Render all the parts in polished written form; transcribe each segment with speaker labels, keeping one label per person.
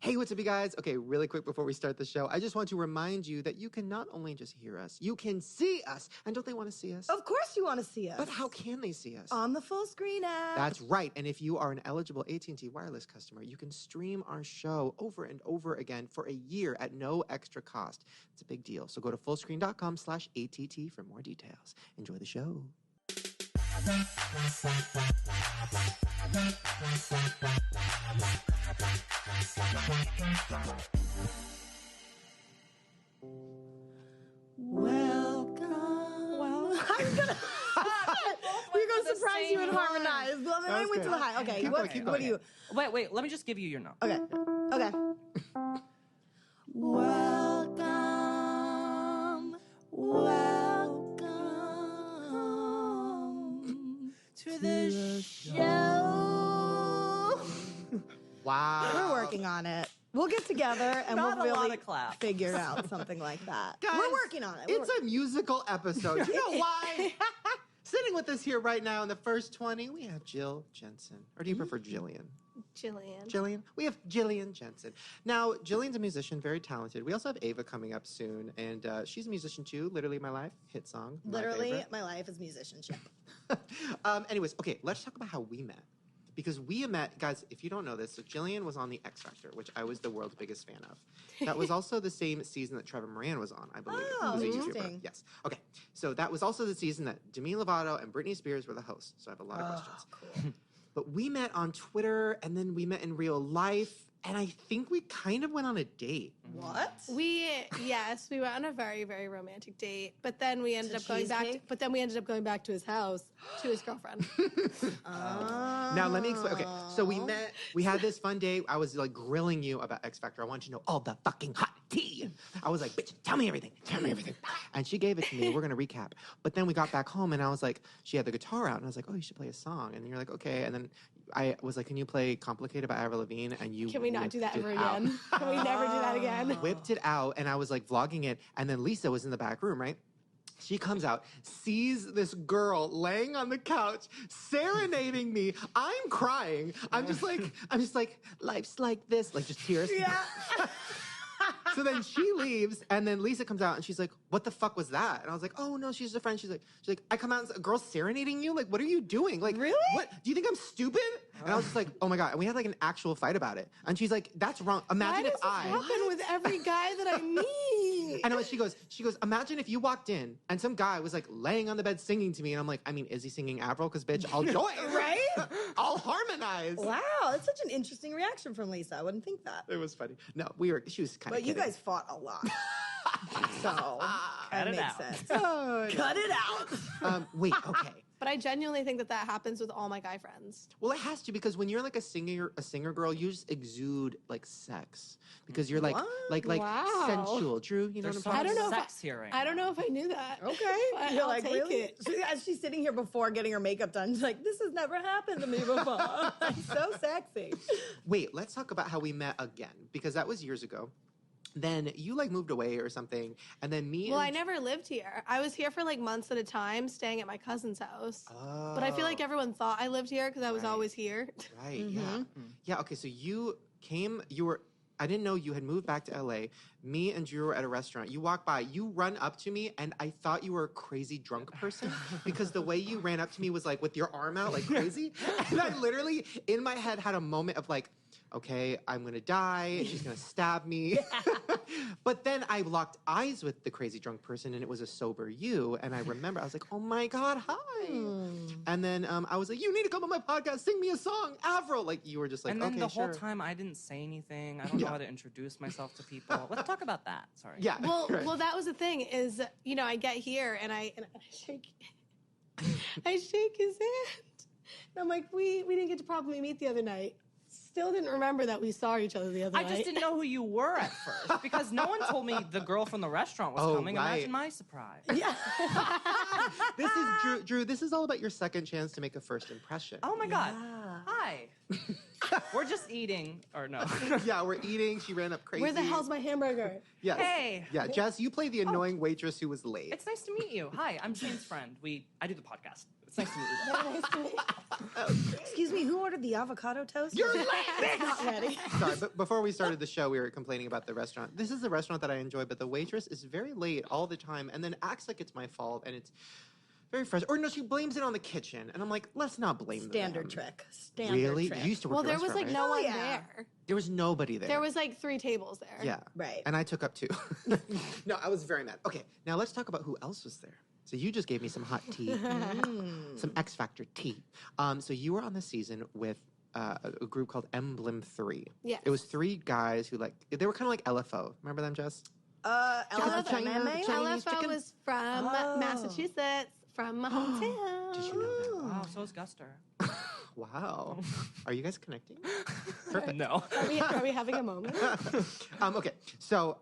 Speaker 1: Hey, what's up, you guys? Okay, really quick before we start the show, I just want to remind you that you can not only just hear us, you can see us. And don't they want to see us?
Speaker 2: Of course you want to see us.
Speaker 1: But how can they see us?
Speaker 2: On the full screen app.
Speaker 1: That's right. And if you are an eligible AT&T wireless customer, you can stream our show over and over again for a year at no extra cost. It's a big deal. So go to fullscreen.com/ATT for more details. Enjoy the show.
Speaker 2: Welcome. We're going to surprise you and harmonize. Well, then I went to the high. Okay,
Speaker 1: Keep
Speaker 2: what
Speaker 1: going.
Speaker 2: do you...
Speaker 3: Wait, let me just give you your note.
Speaker 2: Okay. Welcome to the show.
Speaker 1: Wow.
Speaker 2: We're working on it. We'll get together and
Speaker 3: Not
Speaker 2: we'll
Speaker 3: a lot
Speaker 2: really
Speaker 3: of clap.
Speaker 2: figure out something like that.
Speaker 1: Guys,
Speaker 2: We're working on it.
Speaker 1: It's a musical episode. You know why? Sitting with us here right now in the first 20, we have Jill Jensen. Or do you prefer Jillian? Jillian. We have Jillian Jensen. Now, Jillian's a musician, very talented. We also have Ava coming up soon, and she's a musician too. Literally My Life, hit song.
Speaker 2: Literally, my life is musicianship.
Speaker 1: Anyways, okay, let's talk about how we met. Because we met, guys, if you don't know this, so Jillian was on The X Factor, which I was the world's biggest fan of. That was also the same season that Trevor Moran was on, I believe.
Speaker 2: Oh,
Speaker 1: he was a
Speaker 2: interesting.
Speaker 1: YouTuber. Yes. Okay. So that was also the season that Demi Lovato and Britney Spears were the hosts. So I have a lot of questions.
Speaker 2: Cool.
Speaker 1: But we met on Twitter, and then we met in real life, and I think we kind of went on a date.
Speaker 2: What?
Speaker 4: We went on a very, very romantic date, but then we ended up going back. To his house to his girlfriend.
Speaker 1: Now let me explain. Okay, so we met. We had this fun date. I was like grilling you about X Factor. I wanted to know all the fucking hot tea. I was like, bitch, tell me everything. And she gave it to me. We're gonna recap. But then we got back home, and I was like, she had the guitar out, and I was like, oh, you should play a song. And you're like, okay. And then I was like, can you play "Complicated" by Avril Lavigne? And you
Speaker 4: Can we not do that
Speaker 1: whipped
Speaker 4: ever
Speaker 1: it out.
Speaker 4: again? Can we never do that again?
Speaker 1: Whipped it out, and I was like vlogging it, and then Lisa was in the back room, right? She comes out, sees this girl laying on the couch, serenading me. I'm crying. I'm just like, life's like this, like just tears.
Speaker 2: Yeah.
Speaker 1: So then she leaves, and then Lisa comes out, and she's like, what the fuck was that? And I was like, oh, no, she's a friend. She's like, I come out, and a girl serenading you? Like, what are you doing? Like,
Speaker 2: really?
Speaker 1: What? Do you think I'm stupid? And I was just like, oh my God. And we had like an actual fight about it. And she's like, that's wrong. Imagine
Speaker 4: Why
Speaker 1: if
Speaker 4: does this happen with every guy that I meet?
Speaker 1: I know. She goes, imagine if you walked in and some guy was like laying on the bed singing to me, and I'm like, I mean, is he singing Avril? Because bitch, I'll join.
Speaker 2: Right?
Speaker 1: I'll harmonize.
Speaker 2: Wow, that's such an interesting reaction from Lisa. I wouldn't think that.
Speaker 1: It was funny. No, she was kind of
Speaker 2: But you guys fought a lot. So that makes
Speaker 3: out.
Speaker 2: sense.
Speaker 1: Oh,
Speaker 2: Cut it out.
Speaker 1: wait, okay.
Speaker 4: But I genuinely think that happens with all my guy friends.
Speaker 1: Well, it has to, because when you're like a singer girl, you just exude like sex, because you're like
Speaker 2: What?
Speaker 1: like
Speaker 4: Wow.
Speaker 1: sensual. Drew, you know
Speaker 3: There's
Speaker 1: what I'm talking
Speaker 3: some
Speaker 1: about?
Speaker 3: sex here right
Speaker 4: I don't
Speaker 3: now.
Speaker 4: know if I knew that.
Speaker 2: Okay.
Speaker 4: But
Speaker 2: You're
Speaker 4: I'll
Speaker 2: like,
Speaker 4: take
Speaker 2: really?
Speaker 4: it.
Speaker 2: As she's sitting here before getting her makeup done, she's like, this has never happened to me before. So sexy.
Speaker 1: Wait, let's talk about how we met again, because that was years ago. Then you like moved away or something, and then me.
Speaker 4: Well,
Speaker 1: and
Speaker 4: I never lived here. I was here for like months at a time, staying at my cousin's house. But I feel like everyone thought I lived here because I was
Speaker 1: Right.
Speaker 4: always here.
Speaker 1: Right. Yeah. Yeah. Okay. So you came. I didn't know you had moved back to LA. Me and Drew were at a restaurant. You walk by. You run up to me, and I thought you were a crazy drunk person because the way you ran up to me was like with your arm out, like crazy. And I literally, in my head, had a moment of like, okay, I'm gonna die, and she's gonna stab me. But then I locked eyes with the crazy drunk person, and it was a sober you. And I remember, I was like, oh my God, hi. And then I was like, you need to come on my podcast, sing me a song, Avril. Like, you were just like,
Speaker 3: And then
Speaker 1: okay,
Speaker 3: the
Speaker 1: sure.
Speaker 3: whole time I didn't say anything. I don't know how to introduce myself to people. Let's talk about that. Sorry.
Speaker 1: Yeah.
Speaker 4: Well,
Speaker 1: right.
Speaker 4: well, that was the thing is, I get here and I shake his hand. And I'm like, we didn't get to properly meet the other night. Still didn't remember that we saw each other the other night.
Speaker 3: I just didn't know who you were at first because no one told me the girl from the restaurant was coming.
Speaker 1: right.
Speaker 3: Imagine my surprise.
Speaker 2: Yeah.
Speaker 1: This is Drew. This is all about your second chance to make a first impression.
Speaker 3: Oh my God. Hi. We're just eating. Or no.
Speaker 1: Yeah, we're eating. She ran up crazy.
Speaker 4: Where the hell's my hamburger?
Speaker 1: Yes.
Speaker 3: Hey.
Speaker 1: Yeah, Jess, you play the annoying waitress who was late.
Speaker 3: It's nice to meet you. Hi, I'm Shane's friend. I do the podcast. It's nice to meet you.
Speaker 4: Very nice to meet you.
Speaker 2: Excuse me, who ordered the avocado toast?
Speaker 1: You're late!
Speaker 2: It's not ready.
Speaker 1: Sorry, but before we started the show, we were complaining about the restaurant. This is a restaurant that I enjoy, but the waitress is very late all the time and then acts like it's my fault, and it's very frustrating. Or no, she blames it on the kitchen, and I'm like, let's not blame
Speaker 2: Standard
Speaker 1: them.
Speaker 2: trick. Standard
Speaker 1: Really?
Speaker 2: trick.
Speaker 1: You used to work
Speaker 4: Well,
Speaker 1: at a
Speaker 4: there was
Speaker 1: restaurant,
Speaker 4: like
Speaker 1: right?
Speaker 4: no one
Speaker 2: yeah.
Speaker 4: there.
Speaker 1: There was nobody there.
Speaker 4: There was like 3 tables there.
Speaker 1: Yeah.
Speaker 2: Right.
Speaker 1: And I took up 2. No, I was very mad. Okay, now let's talk about who else was there. So you just gave me some hot tea, some X Factor tea. So you were on the season with a group called Emblem 3.
Speaker 4: Yes.
Speaker 1: It was 3 guys who they were kind of like LFO. Remember them, Jess?
Speaker 2: LFMMA?
Speaker 1: Chinese
Speaker 4: LFO
Speaker 1: chicken?
Speaker 4: was from Massachusetts, from my hometown.
Speaker 1: Did you know that?
Speaker 3: Wow, so is Guster.
Speaker 1: Wow. Are you guys connecting? Perfect.
Speaker 3: No.
Speaker 4: Are we having a moment?
Speaker 1: Okay, so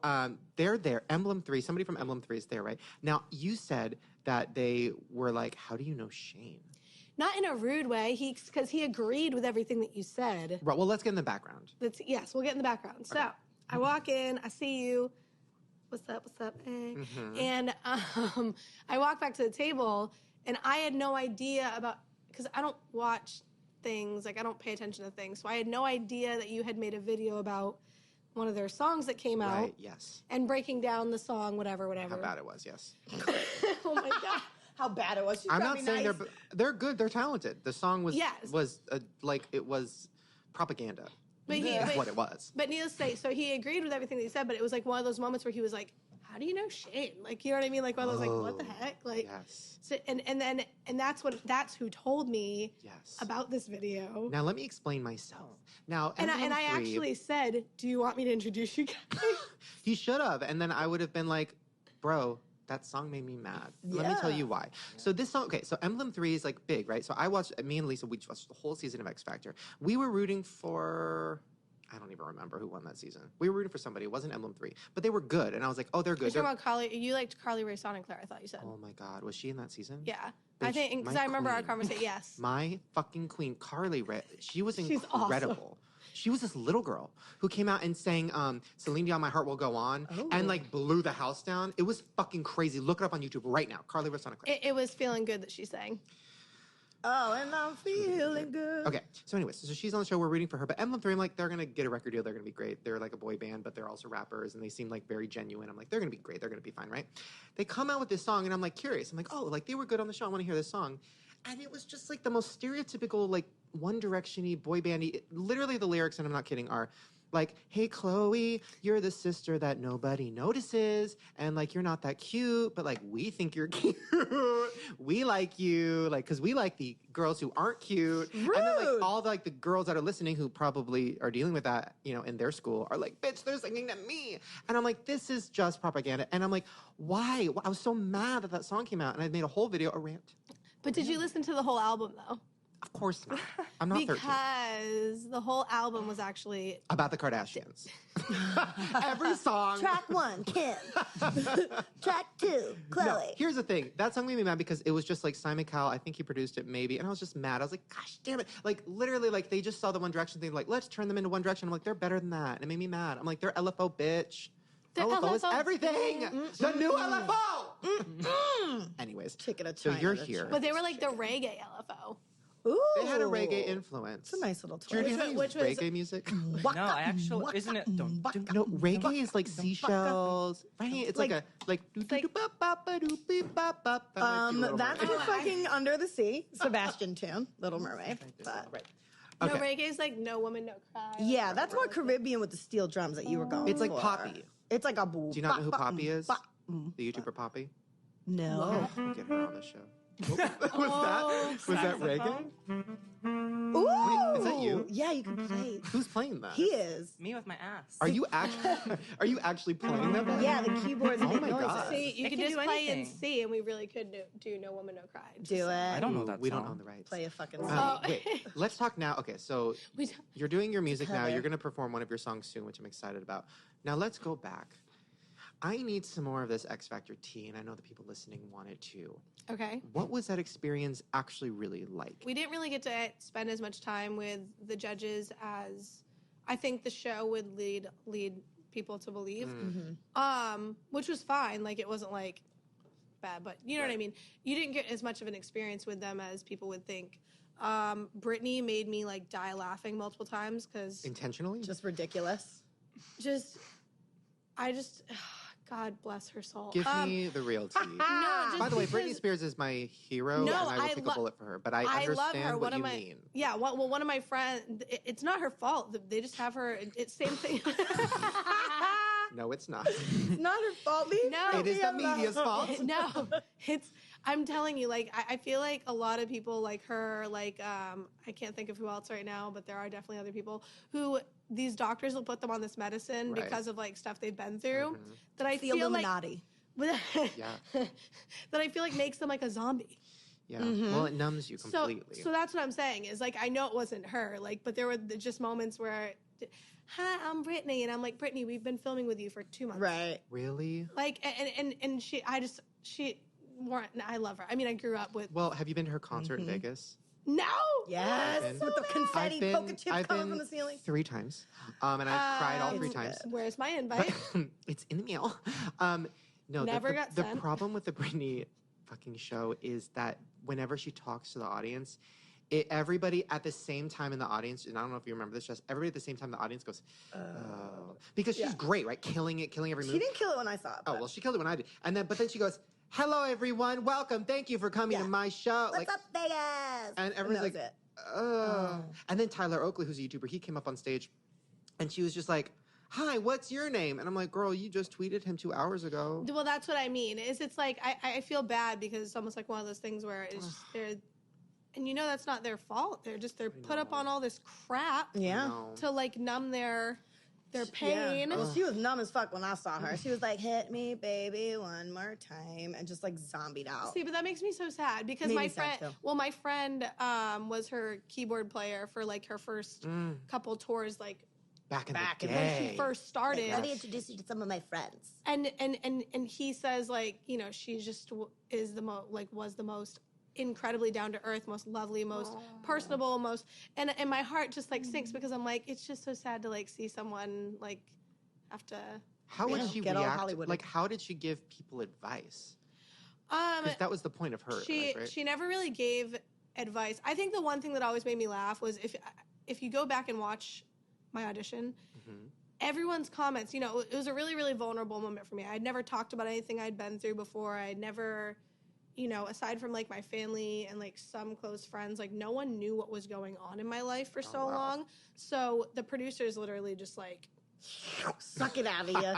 Speaker 1: they're there. Emblem 3, somebody from Emblem 3 is there, right? Now, you said that they were like, how do you know Shane?
Speaker 4: Not in a rude way, because he agreed with everything that you said.
Speaker 1: Right, well, let's get in the background.
Speaker 4: Yes, we'll get in the background. So I walk in, I see you. What's up? Hey. And I walk back to the table, and I had no idea about, because I don't watch things, like I don't pay attention to things. So I had no idea that you had made a video about one of their songs that came out.
Speaker 1: Right, yes.
Speaker 4: And breaking down the song, whatever.
Speaker 1: How bad it was, yes.
Speaker 4: Oh my God.
Speaker 2: How bad it was. She's
Speaker 1: I'm
Speaker 2: trying
Speaker 1: not
Speaker 2: to be
Speaker 1: saying
Speaker 2: nice.
Speaker 1: they're good, they're talented. The song was
Speaker 4: Yes.
Speaker 1: it was propaganda.
Speaker 4: But
Speaker 1: That's what it was.
Speaker 4: But needless to say, so he agreed with everything that he said, but it was like one of those moments where he was like, how do you know Shane? Like, you know what I mean? Like one of those, like, what the heck? Like,
Speaker 1: Yes.
Speaker 4: so, and that's who told me
Speaker 1: Yes.
Speaker 4: about this video.
Speaker 1: Now let me explain myself. Now,
Speaker 4: And
Speaker 1: Emblem
Speaker 4: I
Speaker 1: 3,
Speaker 4: actually said, do you want me to introduce you guys?
Speaker 1: he should have, and then I would have been like, bro, that song made me mad. Let me tell you why. So this song, okay, so Emblem 3 is like big, right? So me and Lisa, we watched the whole season of X Factor. We were rooting for, I don't even remember who won that season. We were rooting for somebody. It wasn't Emblem 3, but they were good. And I was like, oh, they're good.
Speaker 4: You're talking about Carly. You liked Carly Rae Claire, I thought you said.
Speaker 1: Oh my God, was she in that season?
Speaker 4: Yeah.
Speaker 1: Bitch,
Speaker 4: I think, because
Speaker 1: my
Speaker 4: I remember our
Speaker 1: queen.
Speaker 4: conversation. Yes.
Speaker 1: My fucking queen, Carly Rae. She was
Speaker 4: She's
Speaker 1: incredible.
Speaker 4: awesome.
Speaker 1: She was this little girl who came out and sang Celine Dion, My Heart Will Go On, and like blew the house down. It was fucking crazy. Look it up on YouTube right now. Carly Rae Claire.
Speaker 4: It was feeling good that she sang.
Speaker 2: Oh, and I'm feeling good.
Speaker 1: Okay, so anyways, so she's on the show. We're rooting for her. But Emblem 3, I'm like, they're going to get a record deal. They're going to be great. They're like a boy band, but they're also rappers, and they seem like very genuine. I'm like, they're going to be great. They're going to be fine, right? They come out with this song, and I'm like curious. I'm like, oh, like they were good on the show. I want to hear this song. And it was just like the most stereotypical, like One Direction-y, boy bandy. Literally the lyrics, and I'm not kidding, are like, hey, Chloe, you're the sister that nobody notices. And like, you're not that cute, but like, we think you're cute. We like you. Like, cause we like the girls who aren't cute.
Speaker 2: Rude.
Speaker 1: And then like all the girls that are listening who probably are dealing with that, you know, in their school are like, bitch, they're singing to me. And I'm like, this is just propaganda. And I'm like, why? I was so mad that song came out, and I made a whole video, a rant.
Speaker 4: But did you listen to the whole album, though?
Speaker 1: Of course not. I'm not 13.
Speaker 4: Because the whole album was actually...
Speaker 1: About the Kardashians. Every song.
Speaker 2: Track 1, Kim. Track 2, Chloe.
Speaker 1: No, here's the thing. That song made me mad because it was just like Simon Cowell. I think he produced it maybe. And I was just mad. I was like, gosh, damn it. Like literally like they just saw the One Direction thing. Like, let's turn them into One Direction. I'm like, they're better than that. And it made me mad. I'm like, they're LFO, bitch.
Speaker 4: They're
Speaker 1: LFO is
Speaker 4: LFO.
Speaker 1: everything. The new LFO. Anyways.
Speaker 2: Chicken of
Speaker 1: So
Speaker 2: China,
Speaker 1: you're
Speaker 2: that's
Speaker 1: here.
Speaker 4: But they were like the reggae LFO.
Speaker 2: Ooh.
Speaker 1: They had a reggae influence.
Speaker 2: It's a nice little
Speaker 1: Drew,
Speaker 2: twist.
Speaker 1: do you know how to
Speaker 4: Which
Speaker 1: use
Speaker 4: was-
Speaker 1: reggae music?
Speaker 3: No, I actually, isn't it?
Speaker 1: No, reggae is like seashells, right? It's like a like.
Speaker 2: That's the fucking Under the Sea Sebastian tune, Little Mermaid. But
Speaker 1: Right.
Speaker 4: No,
Speaker 1: Okay.
Speaker 4: reggae is like No Woman, No Cry.
Speaker 2: yeah, that's more Caribbean with the steel drums that you were going
Speaker 1: It's like
Speaker 2: for.
Speaker 1: Poppy.
Speaker 2: It's like a
Speaker 1: Do you not know who Poppy is?
Speaker 2: Mm.
Speaker 1: The YouTuber Poppy.
Speaker 2: No.
Speaker 1: We'll get her on the show. Was that reggae?
Speaker 2: Ooh.
Speaker 1: Wait, is that you?
Speaker 2: Yeah, you can play.
Speaker 1: Who's playing that?
Speaker 2: He is.
Speaker 3: Me with my ass.
Speaker 1: Are you actually playing that?
Speaker 2: Yeah, the keyboards
Speaker 1: Oh
Speaker 2: make
Speaker 1: my
Speaker 2: noises.
Speaker 1: God.
Speaker 4: See, you
Speaker 3: It
Speaker 4: could
Speaker 3: can
Speaker 4: just
Speaker 3: do
Speaker 4: play and
Speaker 3: anything.
Speaker 4: see, and we really could do No Woman, No Cry. Just
Speaker 2: Do it.
Speaker 3: I don't know that
Speaker 1: We don't
Speaker 3: song.
Speaker 1: own the rights.
Speaker 2: Play a fucking
Speaker 4: Oh.
Speaker 2: song.
Speaker 1: Wait, let's talk now. Okay, so
Speaker 4: We don't-
Speaker 1: you're doing your music now.
Speaker 2: Heather.
Speaker 1: You're going to perform one of your songs soon, which I'm excited about. Now let's go back. I need some more of this X Factor tea, and I know the people listening want it too.
Speaker 4: Okay.
Speaker 1: What was that experience actually really like?
Speaker 4: We didn't really get to spend as much time with the judges as I think the show would lead people to believe.
Speaker 1: Mm.
Speaker 2: Mm-hmm.
Speaker 4: Which was fine. Like it wasn't like bad, but you know what I mean? You didn't get as much of an experience with them as people would think. Brittany made me like die laughing multiple times because
Speaker 1: Intentionally?
Speaker 2: Just ridiculous.
Speaker 4: God bless her soul.
Speaker 1: Give me the real tea.
Speaker 4: No, just
Speaker 1: By the way,
Speaker 4: because-
Speaker 1: Britney Spears is my hero,
Speaker 4: No,
Speaker 1: and I will take a bullet for her. But I understand
Speaker 4: love her.
Speaker 1: what you mean.
Speaker 4: Yeah, well, one of my friends, it's not her fault. They just have her, it's same thing.
Speaker 1: No, it's not.
Speaker 2: It's not her fault.
Speaker 4: No.
Speaker 1: It is the media's fault.
Speaker 4: No, I'm telling you, like, I feel like a lot of people like her, like, I can't think of who else right now, but there are definitely other people who these doctors will put them on this medicine because of like stuff they've been through that I
Speaker 2: The
Speaker 4: feel
Speaker 2: Illuminati.
Speaker 4: like,
Speaker 1: Yeah.
Speaker 4: that I feel like makes them like a zombie.
Speaker 1: Yeah. Well, it numbs you completely.
Speaker 4: So that's what I'm saying is like, I know it wasn't her, like, but there were just moments where, hi, I'm Brittany. And I'm like, Brittany, we've been filming with you for 2 months.
Speaker 2: Right.
Speaker 1: Really?
Speaker 4: Like, and I love her. I mean, I grew up with.
Speaker 1: Well, have you been to her concert in Vegas?
Speaker 4: No!
Speaker 2: Yes.
Speaker 1: I've been-
Speaker 2: With the confetti polka chips
Speaker 1: I've
Speaker 2: coming
Speaker 1: been
Speaker 2: from the ceiling.
Speaker 1: 3 times. And I cried all 3 times.
Speaker 4: Where's my invite?
Speaker 1: It's in the mail. No,
Speaker 4: Never got
Speaker 1: the
Speaker 4: sent.
Speaker 1: problem with the Britney fucking show is that whenever she talks to the audience, everybody at the same time in the audience, and I don't know if you remember this, just everybody at the same time in the audience goes, oh. Because she's great, right? Killing every move.
Speaker 2: She didn't kill it when I saw it.
Speaker 1: Oh, well, she killed it when I did. But then she goes, hello, everyone. Welcome. Thank you for coming to my show.
Speaker 2: What's up, Vegas?
Speaker 1: And everyone's like,
Speaker 2: it.
Speaker 1: And then Tyler Oakley, who's a YouTuber, he came up on stage and she was just like, hi, what's your name? And I'm like, girl, you just tweeted him 2 hours ago.
Speaker 4: Well, that's what I mean. It's like, I feel bad because it's almost like one of those things where it's just, and you know that's not their fault. They're put up on all this crap to like numb their pain.
Speaker 2: Yeah. Well, she was numb as fuck when I saw her. She was like, hit me, baby, one more time, and just like zombied out.
Speaker 4: See, but that makes me so sad because
Speaker 2: Made
Speaker 4: my
Speaker 2: me sad,
Speaker 4: friend,
Speaker 2: too.
Speaker 4: my friend was her keyboard player for like her first couple tours, like
Speaker 1: Back in the
Speaker 4: when
Speaker 1: day.
Speaker 4: she first started.
Speaker 2: Let me introduce you to some of my friends.
Speaker 4: And he says like, you know, she just was the most incredibly down to earth, most lovely, most personable, most and my heart just like sinks because I'm like, it's just so sad to like see someone like have to.
Speaker 1: How would she
Speaker 2: Get all
Speaker 1: react?
Speaker 2: Hollywood.
Speaker 1: Like, how did she give people advice? Because that was the point of her. right?
Speaker 4: She never really gave advice. I think the one thing that always made me laugh was if you go back and watch my audition, everyone's comments, you know, it was a really, really vulnerable moment for me. I'd never talked about anything I'd been through before. I'd never, you know, aside from like my family and like some close friends, like no one knew what was going on in my life for so long. So the producers literally just like
Speaker 2: Suck it out of you.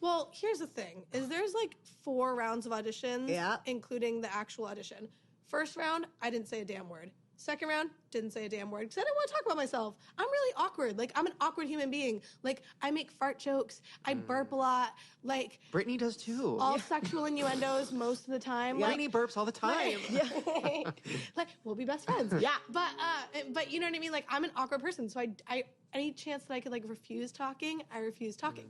Speaker 4: Well, here's the thing: is there's like 4 rounds of auditions, including the actual audition. First round, I didn't say a damn word. Second round, didn't say a damn word because I didn't want to talk about myself. I'm really awkward. Like, I'm an awkward human being. Like, I make fart jokes. I burp a lot. Like,
Speaker 1: Brittany does too.
Speaker 4: all sexual innuendos most of the time.
Speaker 1: Brittany burps all the time.
Speaker 4: Like, we'll be best friends. But you know what I mean? Like, I'm an awkward person. So I any chance that I could, like, refuse talking, I refuse talking.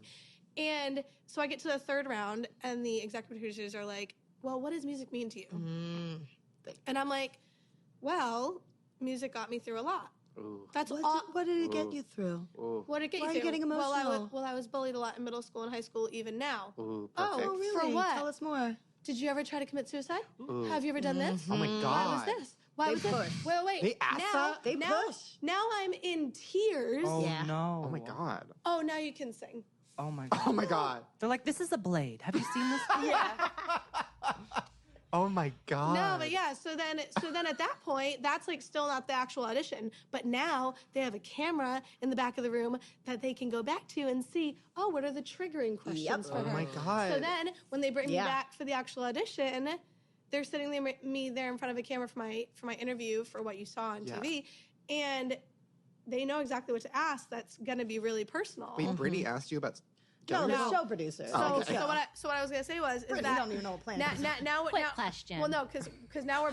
Speaker 4: And so I get to the third round, and the executive producers are like, well, what does music mean to you? And I'm like, well, music got me through a lot.
Speaker 1: Ooh.
Speaker 4: That's all.
Speaker 2: What did it get you through?
Speaker 1: Ooh.
Speaker 4: What did it get
Speaker 2: Why
Speaker 4: you
Speaker 2: are you
Speaker 4: through?
Speaker 2: getting emotional?
Speaker 4: Well, I was bullied a lot in middle school and high school, even now.
Speaker 1: Ooh, perfect.
Speaker 4: Oh,
Speaker 2: really?
Speaker 4: for what?
Speaker 2: Tell us more.
Speaker 4: Did you ever try to commit suicide?
Speaker 1: Ooh.
Speaker 4: Have you ever done this?
Speaker 1: Oh my
Speaker 4: Why
Speaker 1: God.
Speaker 4: was this? Why
Speaker 2: They
Speaker 4: was this?
Speaker 2: push.
Speaker 4: Wait.
Speaker 1: They ask
Speaker 4: now,
Speaker 1: that?
Speaker 2: They
Speaker 4: now,
Speaker 2: push.
Speaker 4: Now I'm in tears.
Speaker 3: Oh
Speaker 2: Yeah.
Speaker 3: no.
Speaker 1: Oh my God.
Speaker 4: Oh, now you can sing.
Speaker 3: Oh my god.
Speaker 1: Oh my God.
Speaker 3: They're like, this is a blade. Have you seen this?
Speaker 4: Yeah.
Speaker 1: Oh my God.
Speaker 4: No, but yeah. So then at that point, that's like still not the actual audition. But now they have a camera in the back of the room that they can go back to and see. Oh, what are the triggering questions for
Speaker 1: Oh
Speaker 4: her?
Speaker 1: my God.
Speaker 4: So then when they bring me back for the actual audition, they're sitting me there in front of a camera for my interview for what you saw on TV, and they know exactly what to ask. That's going to be really personal.
Speaker 1: Wait, Brittany asked you about.
Speaker 2: No,
Speaker 4: No.
Speaker 2: the show producer.
Speaker 1: Oh, okay.
Speaker 4: So what I was going to say was
Speaker 2: Brittany
Speaker 4: that
Speaker 2: don't even know what planet this is.
Speaker 4: now
Speaker 5: Quick question.
Speaker 4: Well, no, because now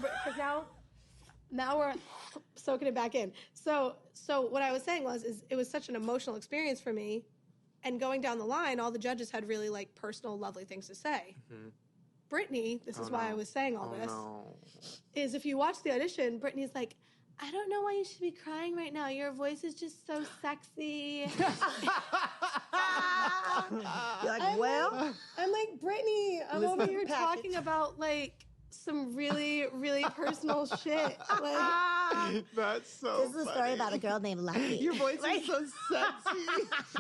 Speaker 4: we're soaking it back in. So what I was saying was it was such an emotional experience for me, and going down the line, all the judges had really like personal, lovely things to say. Brittany, this is why I was saying all this, is if you watch the audition, Brittany's like, I don't know why you should be crying right now. Your voice is just so sexy.
Speaker 2: You're like,
Speaker 4: I'm like, Brittany. I'm I'm over here talking about like some really, really personal shit. Like,
Speaker 1: That's so
Speaker 5: This is a story about a girl named Lucky.
Speaker 1: Your voice is so sexy.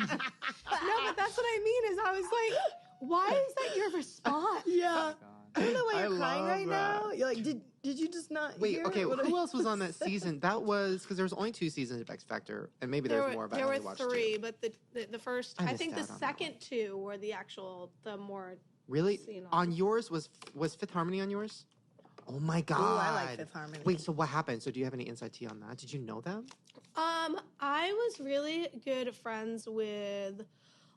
Speaker 4: no, but that's what I mean. Is I was like, why is that your response?
Speaker 2: Yeah.
Speaker 3: God.
Speaker 2: I don't know why
Speaker 1: I
Speaker 2: you're crying
Speaker 1: love
Speaker 2: right
Speaker 1: that.
Speaker 2: now. You're like, did you just not
Speaker 1: Wait,
Speaker 2: hear
Speaker 1: okay,
Speaker 2: what
Speaker 1: who else was on that season? That was, because there was only 2 seasons of X Factor, and maybe there's more, but
Speaker 4: there
Speaker 1: I
Speaker 4: were
Speaker 1: only watched
Speaker 4: 3,
Speaker 1: 2.
Speaker 4: but the first,
Speaker 1: I
Speaker 4: I
Speaker 1: missed
Speaker 4: think the
Speaker 1: out on that
Speaker 4: second 2 were the more.
Speaker 1: Really?
Speaker 4: Seen
Speaker 1: On
Speaker 4: on.
Speaker 1: yours, was Fifth Harmony on yours? Oh my God.
Speaker 2: Ooh, I like Fifth Harmony.
Speaker 1: Wait, so what happened? So do you have any inside tea on that? Did you know them?
Speaker 4: I was really good friends with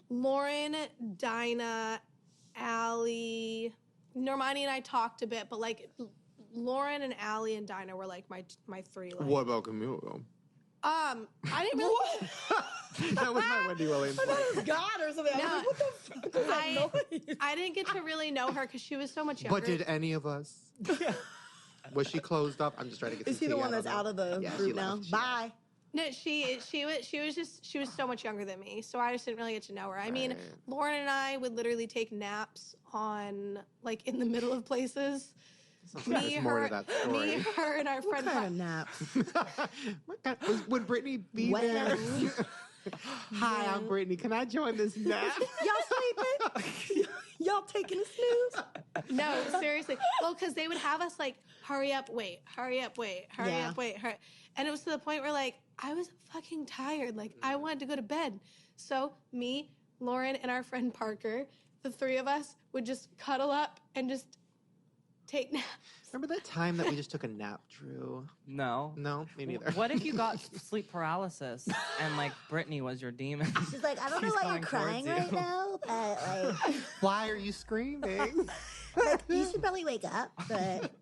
Speaker 4: Lauren, Dinah, Allie. Normani and I talked a bit, but like Lauren and Allie and Dinah were like my 3. Like,
Speaker 1: What about Camilo?
Speaker 4: I didn't really.
Speaker 1: That was my Wendy Williams.
Speaker 2: I thought it was God or something. I was
Speaker 4: No.
Speaker 2: like, what the fuck was that noise?
Speaker 4: I didn't get to really know her because she was so much younger.
Speaker 1: But did any of us? Was she closed up? I'm just trying to get
Speaker 2: Is
Speaker 1: some
Speaker 2: he the
Speaker 1: tea,
Speaker 2: one
Speaker 1: I don't
Speaker 2: that's
Speaker 1: know.
Speaker 2: out of the
Speaker 1: Yeah, she
Speaker 2: group now?
Speaker 1: left. She
Speaker 2: Bye.
Speaker 4: No, she was so much younger than me, so I just didn't really get to know her. I mean,
Speaker 1: Right.
Speaker 4: Lauren and I would literally take naps on like in the middle of places.
Speaker 1: Sounds like there's more to that story.
Speaker 4: me, her, and our
Speaker 2: What
Speaker 4: friend.
Speaker 2: kind of naps?
Speaker 1: What kind- would Brittany be
Speaker 2: Wet
Speaker 1: there?
Speaker 2: naps.
Speaker 1: Hi, I'm Brittany. Can I join this nap?
Speaker 2: Y'all sleeping? Y'all taking a snooze?
Speaker 4: No, seriously. Well, because they would have us like, hurry up, wait, hurry up, wait, hurry
Speaker 2: Yeah.
Speaker 4: up, wait, hurry. And it was to the point where like I was fucking tired. Like I wanted to go to bed. So me, Lauren, and our friend Parker, the 3 of us would just cuddle up and just take naps.
Speaker 1: Remember that time that we just took a nap, Drew?
Speaker 3: No.
Speaker 1: No, me neither.
Speaker 3: What if you got sleep paralysis and like Brittany was your demon?
Speaker 5: She's like, I don't know
Speaker 3: She's
Speaker 5: why you're
Speaker 3: going
Speaker 5: crying
Speaker 3: towards
Speaker 5: right
Speaker 3: you.
Speaker 5: now, but like,
Speaker 1: Why are you screaming?
Speaker 5: you should probably wake up. But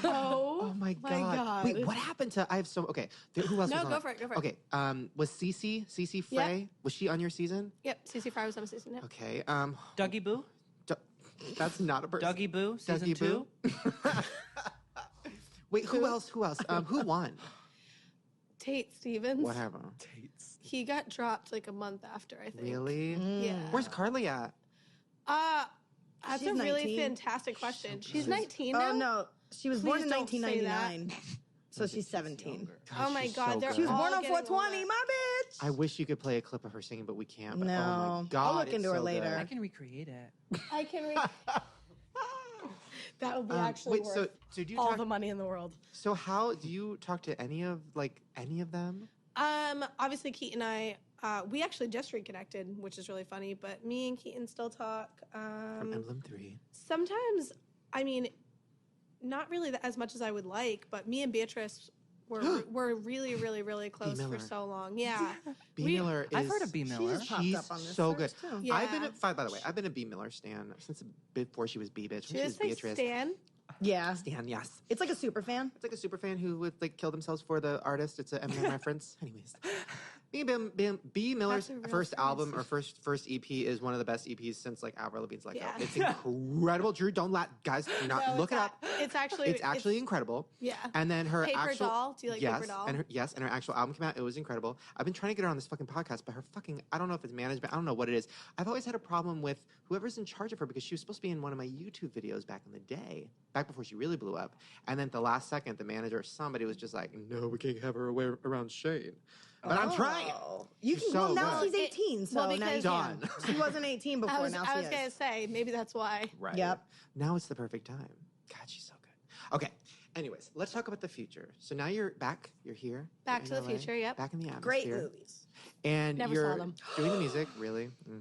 Speaker 1: Oh my God. Wait, what happened to? I have so okay. Who else?
Speaker 4: No,
Speaker 1: was on
Speaker 4: go
Speaker 1: it?
Speaker 4: for it, go for it.
Speaker 1: Okay. Was Cece Frey? Was she on your season?
Speaker 4: Yep, CC Fry was on the season. Yep.
Speaker 1: Okay.
Speaker 3: Dougie Boo?
Speaker 1: That's not a person.
Speaker 3: Dougie Boo? Season
Speaker 1: Dougie
Speaker 3: 2?
Speaker 1: Boo? Wait, who else? Who else? Who won?
Speaker 4: Tate Stevens.
Speaker 1: What happened?
Speaker 4: He got dropped like a month after, I think.
Speaker 1: Really?
Speaker 4: Yeah.
Speaker 1: Where's Carly at?
Speaker 4: That's
Speaker 2: She's
Speaker 4: a really
Speaker 2: 19.
Speaker 4: fantastic question. She's 19 now.
Speaker 2: Oh, no. She was born in
Speaker 4: Please don't say
Speaker 2: 1999. So she's 17.
Speaker 4: Oh my
Speaker 1: she's
Speaker 4: God,
Speaker 1: so
Speaker 4: they're
Speaker 1: good.
Speaker 2: She was
Speaker 4: all
Speaker 2: born on
Speaker 4: getting
Speaker 2: 420,
Speaker 4: older.
Speaker 2: my bitch.
Speaker 1: I wish you could play a clip of her singing, but we can't. But oh
Speaker 2: No.
Speaker 1: my God,
Speaker 2: I'll look
Speaker 1: it's
Speaker 2: into her
Speaker 1: so
Speaker 2: later.
Speaker 3: I
Speaker 1: good.
Speaker 3: can recreate it.
Speaker 4: I can read. That would be actually
Speaker 1: Wait,
Speaker 4: worth
Speaker 1: so do you
Speaker 4: all
Speaker 1: talk?
Speaker 4: the money in the world.
Speaker 1: So how do you talk to any of them?
Speaker 4: Obviously Keaton and I, we actually just reconnected, which is really funny. But me and Keaton still talk.
Speaker 1: From Emblem 3.
Speaker 4: Sometimes, I mean, not really as much as I would like, but me and Beatrice were really, really, really close for
Speaker 1: Miller.
Speaker 4: so long. Yeah.
Speaker 1: B.
Speaker 4: We-
Speaker 1: Miller is.
Speaker 3: I've heard of B. Miller.
Speaker 2: just popped
Speaker 1: She's
Speaker 2: up on this
Speaker 1: so
Speaker 2: search,
Speaker 1: good.
Speaker 2: too.
Speaker 4: Yeah.
Speaker 1: I've been by the way, I've been a B. Miller stan since before she was B bitch.
Speaker 4: She
Speaker 1: When she
Speaker 4: was
Speaker 1: was
Speaker 4: say
Speaker 1: Beatrice.
Speaker 4: Stan.
Speaker 2: Yeah.
Speaker 1: Stan, yes.
Speaker 2: It's like a super fan.
Speaker 1: It's like a super fan who would like kill themselves for the artist. It's an Eminem reference. Anyways, B. Miller's
Speaker 4: That's a real
Speaker 1: first
Speaker 4: phrase.
Speaker 1: album or first EP is one of the best EPs since like Avril Lavigne's Let Go.
Speaker 4: Yeah.
Speaker 1: It's incredible. Drew, don't let guys do not
Speaker 4: No,
Speaker 1: look it up.
Speaker 4: It's actually.
Speaker 1: It's actually incredible.
Speaker 4: Yeah.
Speaker 1: And then her
Speaker 4: Paper
Speaker 1: actual
Speaker 4: Doll. Do you like
Speaker 1: yes,
Speaker 4: Paper Doll?
Speaker 1: and her actual album came out. It was incredible. I've been trying to get her on this fucking podcast, but her fucking I don't know if it's management. I don't know what it is. I've always had a problem with whoever's in charge of her because she was supposed to be in one of my YouTube videos back in the day, back before she really blew up. And then at the last second, the manager or somebody was just like, "No, we can't have her around Shane." But I'm trying.
Speaker 2: Oh. You
Speaker 1: She's
Speaker 2: can.
Speaker 1: so
Speaker 2: Well, now
Speaker 1: good.
Speaker 2: she's 18, so
Speaker 4: Well,
Speaker 2: now you
Speaker 4: because-
Speaker 2: can.
Speaker 1: Done.
Speaker 2: She wasn't 18 before.
Speaker 4: I was
Speaker 2: now she
Speaker 4: gonna
Speaker 2: is.
Speaker 4: say maybe that's why.
Speaker 1: Right.
Speaker 2: Yep.
Speaker 1: Now it's the perfect time. God, she's so good. Okay. Anyways, let's talk about the future. So now you're back. You're here.
Speaker 4: Back
Speaker 1: You're
Speaker 4: to the
Speaker 1: in LA,
Speaker 4: future, yep.
Speaker 1: Back in the atmosphere.
Speaker 2: Great movies.
Speaker 1: And
Speaker 4: Never
Speaker 1: you're
Speaker 4: saw them.
Speaker 1: doing the music. Really? You're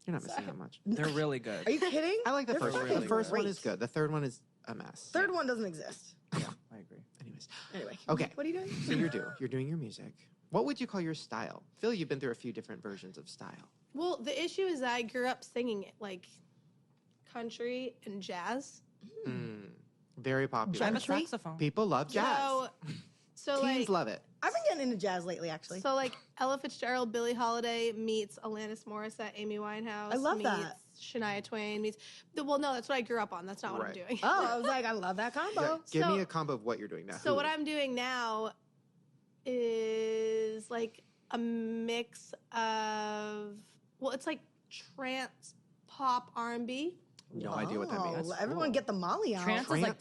Speaker 1: not missing that much.
Speaker 3: They're really good.
Speaker 2: Are you kidding?
Speaker 1: I like the
Speaker 2: They're
Speaker 1: first one.
Speaker 2: fucking
Speaker 1: The first one
Speaker 2: great.
Speaker 1: is good. The third one is a mess.
Speaker 2: Third one doesn't exist.
Speaker 3: Yeah, I agree.
Speaker 1: Anyways.
Speaker 2: Anyway.
Speaker 1: Okay.
Speaker 2: What are you doing?
Speaker 1: So you're doing your music. What would you call your style? I feel you've been through a few different versions of style.
Speaker 4: Well, the issue is that I grew up singing it, like country and jazz.
Speaker 1: Very
Speaker 3: I
Speaker 1: popular.
Speaker 3: have a
Speaker 2: Country?
Speaker 3: saxophone.
Speaker 1: People love jazz.
Speaker 4: So
Speaker 1: Teens
Speaker 4: like,
Speaker 1: love it.
Speaker 2: I've been getting into jazz lately, actually.
Speaker 4: so like Ella Fitzgerald, Billie Holiday meets Alanis Morissette, Amy Winehouse.
Speaker 2: I love
Speaker 4: meets
Speaker 2: that.
Speaker 4: Shania Twain meets. Well, no, that's what I grew up on. That's not what I'm
Speaker 1: Right.
Speaker 4: doing.
Speaker 2: Oh, I was like, I love that combo.
Speaker 1: Yeah, give
Speaker 4: So-
Speaker 1: me a combo of what you're doing now.
Speaker 4: So what I'm doing now is like a mix of it's like trance, pop, R&B.
Speaker 1: No idea what that means.
Speaker 2: Everyone get the Molly out.
Speaker 3: Trance is like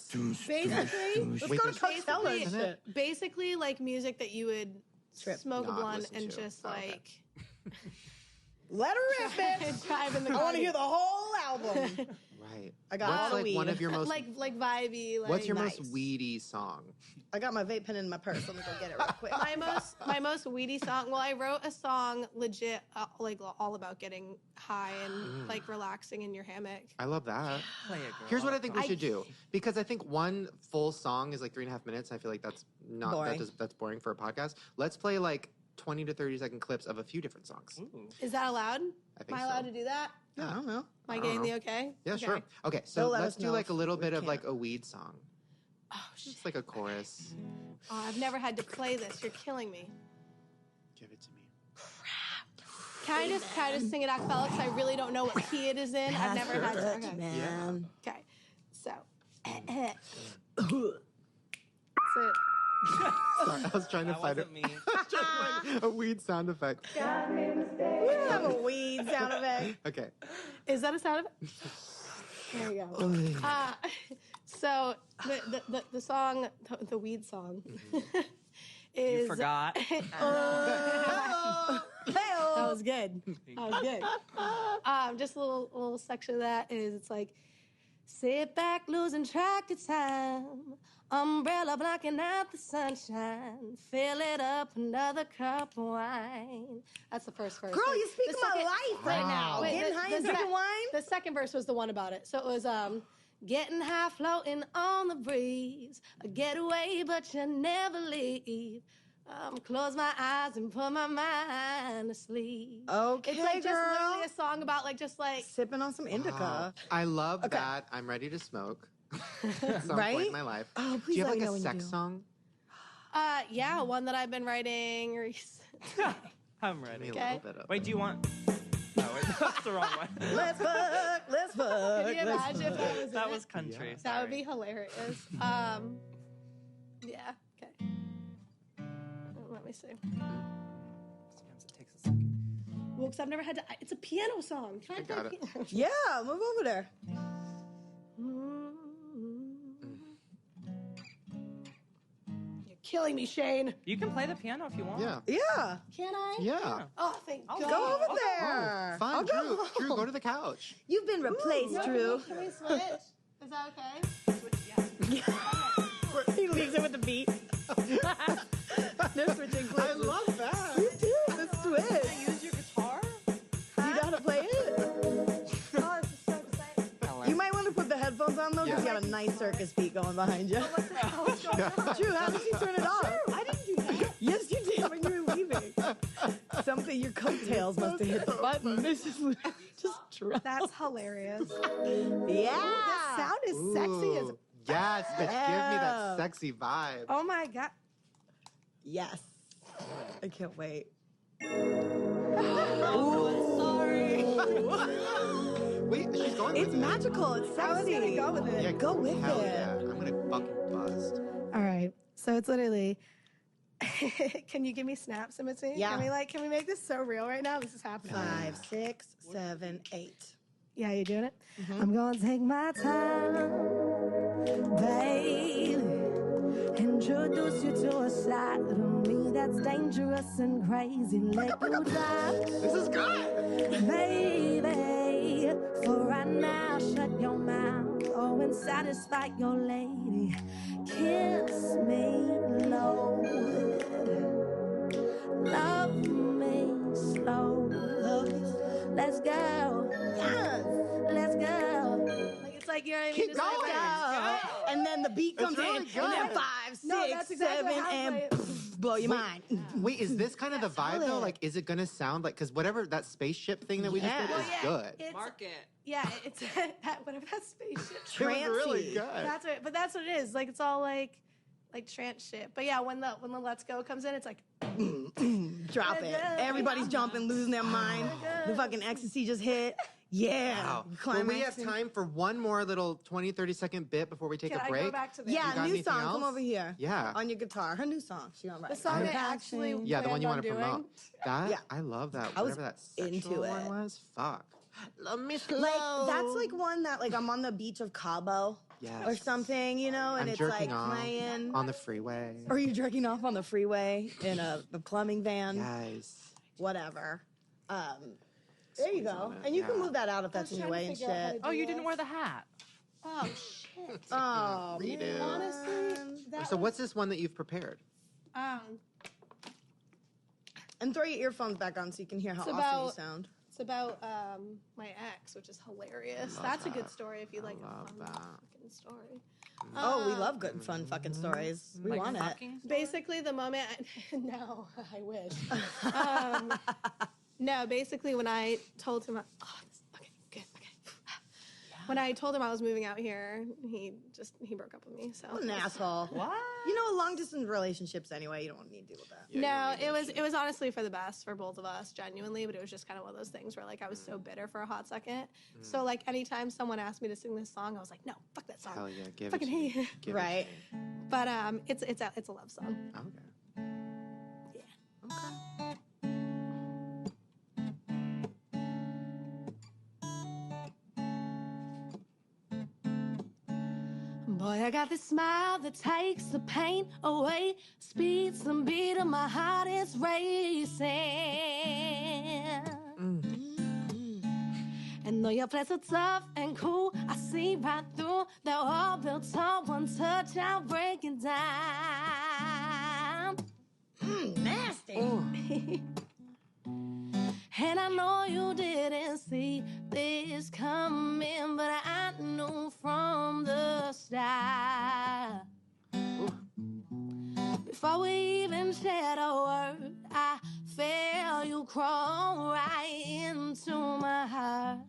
Speaker 4: Basically,
Speaker 2: Let's
Speaker 1: Wait,
Speaker 2: go to
Speaker 1: there's-
Speaker 2: Coachella and shit.
Speaker 4: basically like music that you would smoke a
Speaker 1: Not
Speaker 4: blunt
Speaker 1: listen
Speaker 4: and
Speaker 1: to.
Speaker 4: just
Speaker 1: Oh, okay.
Speaker 4: like
Speaker 2: Let her rip it.
Speaker 4: drive in the
Speaker 2: I want to
Speaker 4: garden.
Speaker 2: hear the whole album.
Speaker 1: Right.
Speaker 2: I got
Speaker 1: What's
Speaker 2: all the
Speaker 1: like
Speaker 2: weed.
Speaker 1: one of your most
Speaker 4: like vibey. Like,
Speaker 1: What's your
Speaker 2: nice.
Speaker 1: most weedy song?
Speaker 2: I got my vape pen in my purse. Let me go get it real quick.
Speaker 4: my most weedy song? Well, I wrote a song legit like all about getting high and like relaxing in your hammock.
Speaker 1: I love that.
Speaker 3: play it, girl.
Speaker 1: Here's what I think we should do, because I think one full song is like 3.5 minutes. I feel like that's not
Speaker 2: Boring.
Speaker 1: that's boring for a podcast. Let's play like 20 to 30 second clips of a few different songs.
Speaker 3: Ooh.
Speaker 4: Is that allowed?
Speaker 1: I think
Speaker 4: Am I
Speaker 1: so.
Speaker 4: allowed to do that?
Speaker 2: I don't know.
Speaker 4: Am I
Speaker 1: don't
Speaker 4: getting
Speaker 1: know.
Speaker 4: the okay?
Speaker 1: Yeah,
Speaker 4: Okay.
Speaker 1: sure. Okay,
Speaker 2: They'll
Speaker 1: so
Speaker 2: let
Speaker 1: let's
Speaker 2: us
Speaker 1: do
Speaker 2: know
Speaker 1: like a
Speaker 2: if
Speaker 1: little
Speaker 2: we
Speaker 1: bit of
Speaker 2: can't.
Speaker 1: like a weed song.
Speaker 4: Oh, shit.
Speaker 1: Just like a chorus.
Speaker 4: Oh, I've never had to play this. You're killing me.
Speaker 1: Give it to me.
Speaker 4: Can I just sing it a cappella? Because I really don't know what key it is in. I've never had to. Okay.
Speaker 2: Man.
Speaker 4: Okay. So.
Speaker 1: Sorry, I was trying to
Speaker 3: That
Speaker 1: find
Speaker 3: wasn't me.
Speaker 1: a weed sound effect.
Speaker 2: We don't have a weed sound effect.
Speaker 1: Okay.
Speaker 4: Is that a sound effect? There you go. So the song, the weed song, is
Speaker 3: You forgot.
Speaker 4: that was good. That was good. Just a little section of that is it's like, sit back, losing track of time. Umbrella blocking out the sunshine. Fill it up, another cup of wine. That's the first verse.
Speaker 2: Girl, you
Speaker 4: The
Speaker 2: speaking my
Speaker 4: second-
Speaker 2: life right now.
Speaker 1: Wow.
Speaker 4: Wait,
Speaker 2: Getting high and drinking wine?
Speaker 4: The second verse was the one about it. So it was getting high, floating on the breeze. A getaway, but you never leave. Close my eyes and put my mind to sleep.
Speaker 2: Okay,
Speaker 4: It's like just
Speaker 2: girl.
Speaker 4: literally a song about like just like
Speaker 2: Sipping on some indica.
Speaker 1: Wow. I love that. I'm ready to smoke. At some
Speaker 2: Right?
Speaker 1: point in my life.
Speaker 2: Oh,
Speaker 1: Do
Speaker 2: please
Speaker 1: you have
Speaker 2: let me
Speaker 1: like
Speaker 2: know
Speaker 1: a
Speaker 2: when you
Speaker 1: sex
Speaker 2: do.
Speaker 1: song?
Speaker 4: yeah, one that I've been writing recently.
Speaker 3: I'm
Speaker 1: Give me
Speaker 3: ready.
Speaker 1: a
Speaker 4: Okay.
Speaker 1: little bit of
Speaker 3: Wait, do you want? No, wait, that's the wrong one.
Speaker 2: Let's fuck. Let's fuck.
Speaker 4: Can you imagine if that was
Speaker 3: That
Speaker 4: it?
Speaker 3: was country.
Speaker 1: Yeah.
Speaker 4: That would
Speaker 3: sorry.
Speaker 4: be hilarious. Yeah. Okay. Let me see.
Speaker 3: Sometimes it takes a second.
Speaker 4: Well, because I've never had to. It's a piano song. Can I
Speaker 1: I
Speaker 4: play
Speaker 1: got it.
Speaker 4: piano?
Speaker 2: Yeah, move over there.
Speaker 4: You're killing me, Shane.
Speaker 3: You can play the piano if you want.
Speaker 1: Yeah.
Speaker 2: Yeah.
Speaker 4: Can I?
Speaker 1: Yeah.
Speaker 4: Oh, thank God.
Speaker 2: Go over
Speaker 3: Oh,
Speaker 2: there.
Speaker 1: Fun,
Speaker 2: I'll
Speaker 1: Drew.
Speaker 2: go.
Speaker 1: Drew, go to the couch.
Speaker 2: You've been replaced,
Speaker 4: No,
Speaker 2: Drew.
Speaker 4: Can we switch? Is that okay?
Speaker 2: He leaves it with the beat. They're switching places.
Speaker 1: love that.
Speaker 2: You do the switch.
Speaker 3: Use your guitar?
Speaker 2: You know how to play it?
Speaker 4: Oh, this is so exciting.
Speaker 2: You might want to put the headphones on though, because
Speaker 1: Yeah.
Speaker 2: you got a nice circus beat going behind you.
Speaker 4: What the hell is going on?
Speaker 2: Drew, how did you turn it off?
Speaker 4: I didn't do that.
Speaker 2: Yes, you did when you were leaving. Something, your coattails must have hit the button. This is just drunk.
Speaker 4: That's hilarious.
Speaker 2: Yeah.
Speaker 4: This sound is sexy as.
Speaker 1: Ooh, yes, bitch. Give me
Speaker 2: Yeah.
Speaker 1: that sexy vibe.
Speaker 4: Oh my God.
Speaker 2: Yes. I can't wait.
Speaker 1: Wait, she's going
Speaker 2: It's
Speaker 1: with it.
Speaker 2: magical. It's sexy.
Speaker 4: I was gonna go with it.
Speaker 1: Yeah,
Speaker 2: Go with
Speaker 1: hell
Speaker 2: it.
Speaker 1: Yeah. I'm gonna fucking bust.
Speaker 4: All right. So it's literally. Can you give me snaps in between?
Speaker 2: Yeah.
Speaker 4: Can we make this so real right now? This is happening.
Speaker 2: 5, 6, 7, 8.
Speaker 4: Yeah, you doing it? I'm gonna take my time, baby. Introduce you to a side of me that's dangerous and crazy. Let you drive,
Speaker 1: This is good.
Speaker 4: baby. For right now, shut your mouth. Oh, and satisfy your lady. Kiss me low. Love me slow. Let's go.
Speaker 2: Yes.
Speaker 4: Let's go. Like it's like, you know what I mean?
Speaker 1: Keep
Speaker 4: Just like,
Speaker 1: going.
Speaker 2: And then the beat comes
Speaker 1: really
Speaker 2: in,
Speaker 1: good.
Speaker 2: and then 5, 6,
Speaker 4: No, that's exactly
Speaker 2: 7,
Speaker 4: how I
Speaker 2: and
Speaker 4: play it.
Speaker 2: pff, blow your mind.
Speaker 1: Wait, is this kind of the vibe though?
Speaker 2: solid.
Speaker 1: Like, is it gonna sound like? Because whatever that spaceship thing that we just did
Speaker 2: Yeah.
Speaker 1: is
Speaker 2: Well,
Speaker 1: good.
Speaker 4: It's,
Speaker 3: Mark it.
Speaker 4: yeah, it's whatever that spaceship.
Speaker 1: It was really
Speaker 2: Trancy.
Speaker 1: good.
Speaker 4: That's what, but that's what it is. Like it's all like trance shit. But yeah, when the Let's Go comes in, it's like
Speaker 2: Drop it. Everybody's jumping, losing their mind. The fucking ecstasy just hit. Yeah.
Speaker 1: Wow. Well, we have
Speaker 2: Climaxing.
Speaker 1: time for one more little 20, 30-second bit before we take
Speaker 4: can
Speaker 1: a
Speaker 4: I
Speaker 1: break.
Speaker 4: go back to the
Speaker 1: You
Speaker 2: Yeah,
Speaker 1: got
Speaker 2: new
Speaker 1: anything
Speaker 2: song. Come
Speaker 1: else?
Speaker 2: over here.
Speaker 1: Yeah.
Speaker 2: On your guitar. Her new song. She gonna write.
Speaker 4: the song I
Speaker 2: Unpacking.
Speaker 4: actually
Speaker 1: Yeah, the one you want
Speaker 4: planned
Speaker 1: to
Speaker 4: on
Speaker 1: promote.
Speaker 4: doing.
Speaker 1: That
Speaker 2: Yeah.
Speaker 1: I love that.
Speaker 2: I was
Speaker 1: Whatever that sexual
Speaker 2: into
Speaker 1: one
Speaker 2: it.
Speaker 1: was. Fuck. Love me slow.
Speaker 2: Like that's like one that like I'm on the beach of Cabo
Speaker 1: Yes.
Speaker 2: or something, you know, and
Speaker 1: I'm
Speaker 2: it's
Speaker 1: jerking
Speaker 2: like
Speaker 1: off
Speaker 2: playing.
Speaker 1: on the freeway.
Speaker 2: Or you jerking off on the freeway in a plumbing van,
Speaker 1: Yes.
Speaker 2: whatever. There you go,
Speaker 1: on it,
Speaker 2: and you can
Speaker 1: yeah.
Speaker 2: move that out if that's in your way and shit.
Speaker 3: Oh, you didn't wear the hat.
Speaker 4: Oh shit.
Speaker 2: Oh,
Speaker 1: Redo.
Speaker 2: man.
Speaker 4: Honestly, that
Speaker 1: So
Speaker 4: was,
Speaker 1: what's this one that you've prepared?
Speaker 2: And throw your earphones back on so you can hear how
Speaker 4: It's
Speaker 2: awesome you
Speaker 4: about-
Speaker 2: sound.
Speaker 4: it's about my ex, which is hilarious.
Speaker 1: Love
Speaker 4: That's a
Speaker 1: that.
Speaker 4: good story if you like a
Speaker 1: love
Speaker 4: fun
Speaker 1: that.
Speaker 4: fucking story.
Speaker 2: Oh, we love good, fun fucking stories. We
Speaker 3: Like
Speaker 2: want it.
Speaker 3: fucking story?
Speaker 4: Basically, the moment no, I wish. No, basically, when I told him, okay, good, okay. When I told him I was moving out here, he broke up with me. So
Speaker 2: What an asshole.
Speaker 3: What?
Speaker 2: You know, long distance relationships anyway, you don't need to deal with that.
Speaker 1: Yeah, you
Speaker 4: no,
Speaker 1: don't need
Speaker 4: it
Speaker 1: that
Speaker 4: was
Speaker 1: shit.
Speaker 4: it was honestly for the best for both of us, genuinely. But it was just kind of one of those things where like I was so bitter for a hot second. So like anytime someone asked me to sing this song, I was like, no, fuck that song.
Speaker 1: Hell yeah, give
Speaker 4: Fucking
Speaker 1: it to me.
Speaker 4: hate it.
Speaker 1: Give
Speaker 2: Right.
Speaker 1: It to me.
Speaker 4: But it's a love song.
Speaker 1: Okay.
Speaker 4: Yeah. Boy, I got this smile that takes the pain away. Speeds the beat of my heart is racing. And though your flesh so tough and cool, I see right through. They're all built on one touch, I'll break it down.
Speaker 2: Nasty.
Speaker 4: And I know you didn't see this coming, but I knew from the start. Before we even said a word, I felt you crawl right into my heart.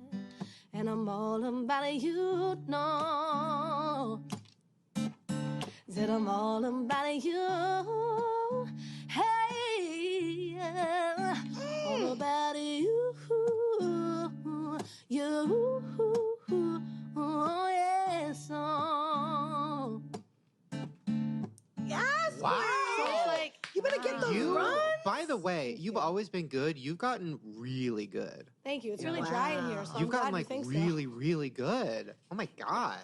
Speaker 4: And I'm all about you, no. Said I'm all about you. Hey, all about you, you, oh yes, oh.
Speaker 2: Yes,
Speaker 1: Wow.
Speaker 2: Queen.
Speaker 4: It's like
Speaker 2: You better get those
Speaker 1: You,
Speaker 2: runs.
Speaker 1: by the way, you've always been good. You've gotten really good.
Speaker 4: thank you. It's really dry in here, so
Speaker 1: You've
Speaker 4: I'm
Speaker 1: gotten
Speaker 4: glad
Speaker 1: like
Speaker 4: you think
Speaker 1: really, really good. Oh my god.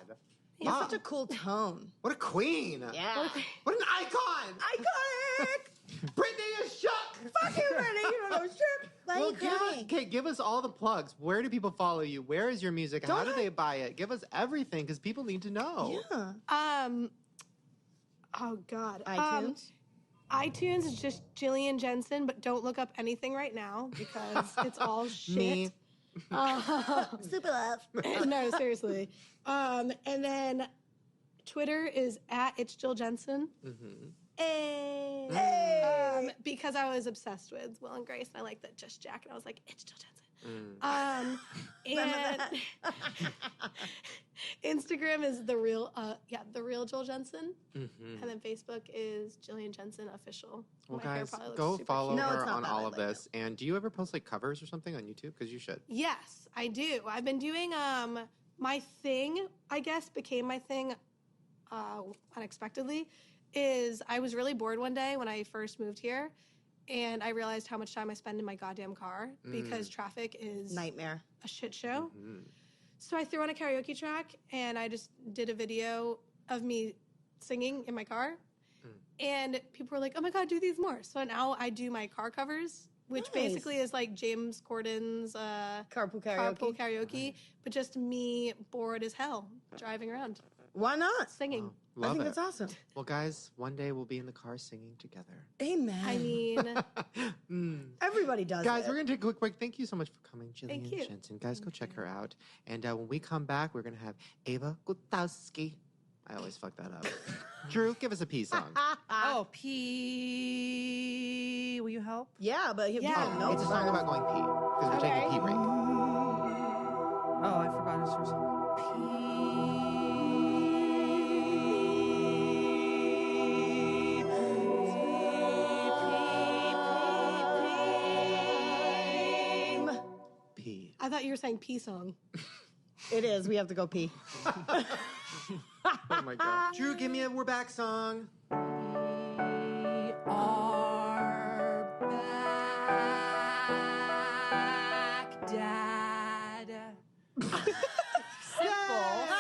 Speaker 2: You have
Speaker 1: Wow.
Speaker 2: such a cool tone.
Speaker 1: What a queen.
Speaker 2: Yeah.
Speaker 1: What an icon.
Speaker 2: Iconic.
Speaker 1: Brittany is shook.
Speaker 2: Fuck you, Brittany. You don't know shit.
Speaker 5: Why are
Speaker 1: Well,
Speaker 5: you
Speaker 1: give us,
Speaker 5: crying?
Speaker 1: okay, give us all the plugs. Where do people follow you? Where is your music? How do
Speaker 2: Don't
Speaker 1: they buy it? Give us everything because people need to know.
Speaker 2: Yeah.
Speaker 4: Oh God.
Speaker 2: iTunes.
Speaker 4: iTunes is just Jillian Jensen, but don't look up anything right now because it's all shit.
Speaker 1: Me.
Speaker 5: Super love.
Speaker 4: No, seriously. And then Twitter is at It's Jill Jensen.
Speaker 2: Hey.
Speaker 4: Because I was obsessed with Will and Grace, and I liked that Just Jack, and I was like, it's Jill Jensen. And Instagram is the real Jill Jensen, and then Facebook is Jillian Jensen official.
Speaker 1: Well,
Speaker 4: My hair
Speaker 1: guys,
Speaker 4: probably looks
Speaker 1: go
Speaker 4: super
Speaker 1: follow
Speaker 4: cute.
Speaker 2: No, it's
Speaker 1: her
Speaker 2: not
Speaker 1: on
Speaker 2: that
Speaker 1: all
Speaker 2: bad
Speaker 1: of
Speaker 2: like
Speaker 1: this. And do you ever post like covers or something on YouTube? Because you should.
Speaker 4: Yes, I do. I've been doing my thing, I guess, became my thing unexpectedly. Is I was really bored one day when I first moved here, and I realized how much time I spend in my goddamn car because traffic is
Speaker 2: Nightmare.
Speaker 4: a shit show. So I threw on a karaoke track and I just did a video of me singing in my car. And people were like, oh my God, do these more. So now I do my car covers, which
Speaker 2: Nice.
Speaker 4: basically is like James Corden's
Speaker 2: Carpool karaoke.
Speaker 4: carpool karaoke, but just me bored as hell driving around
Speaker 2: Why not?
Speaker 4: singing.
Speaker 2: I
Speaker 1: Love
Speaker 2: think
Speaker 1: it.
Speaker 2: that's awesome.
Speaker 1: Well, guys, one day we'll be in the car singing together.
Speaker 2: Amen.
Speaker 4: I mean,
Speaker 2: everybody does
Speaker 1: Guys,
Speaker 2: it.
Speaker 1: we're going to take a quick break. Thank you so much for coming, Jillian
Speaker 4: Thank you.
Speaker 1: Jensen. Guys, go check her out. And when we come back, we're going to have Ava Gutowski. I always fuck that up. Drew, give us a P song.
Speaker 3: Oh, P. Will you help?
Speaker 2: Yeah, but you
Speaker 4: Yeah.
Speaker 2: don't know.
Speaker 1: It's a song about going pee because we're taking a pee break.
Speaker 3: Oh, I forgot his first.
Speaker 1: Pee.
Speaker 4: I thought you were saying pee song.
Speaker 2: It is. We have to go pee.
Speaker 1: Oh my God. Drew, give me a We're Back song.
Speaker 3: We are back, Dad.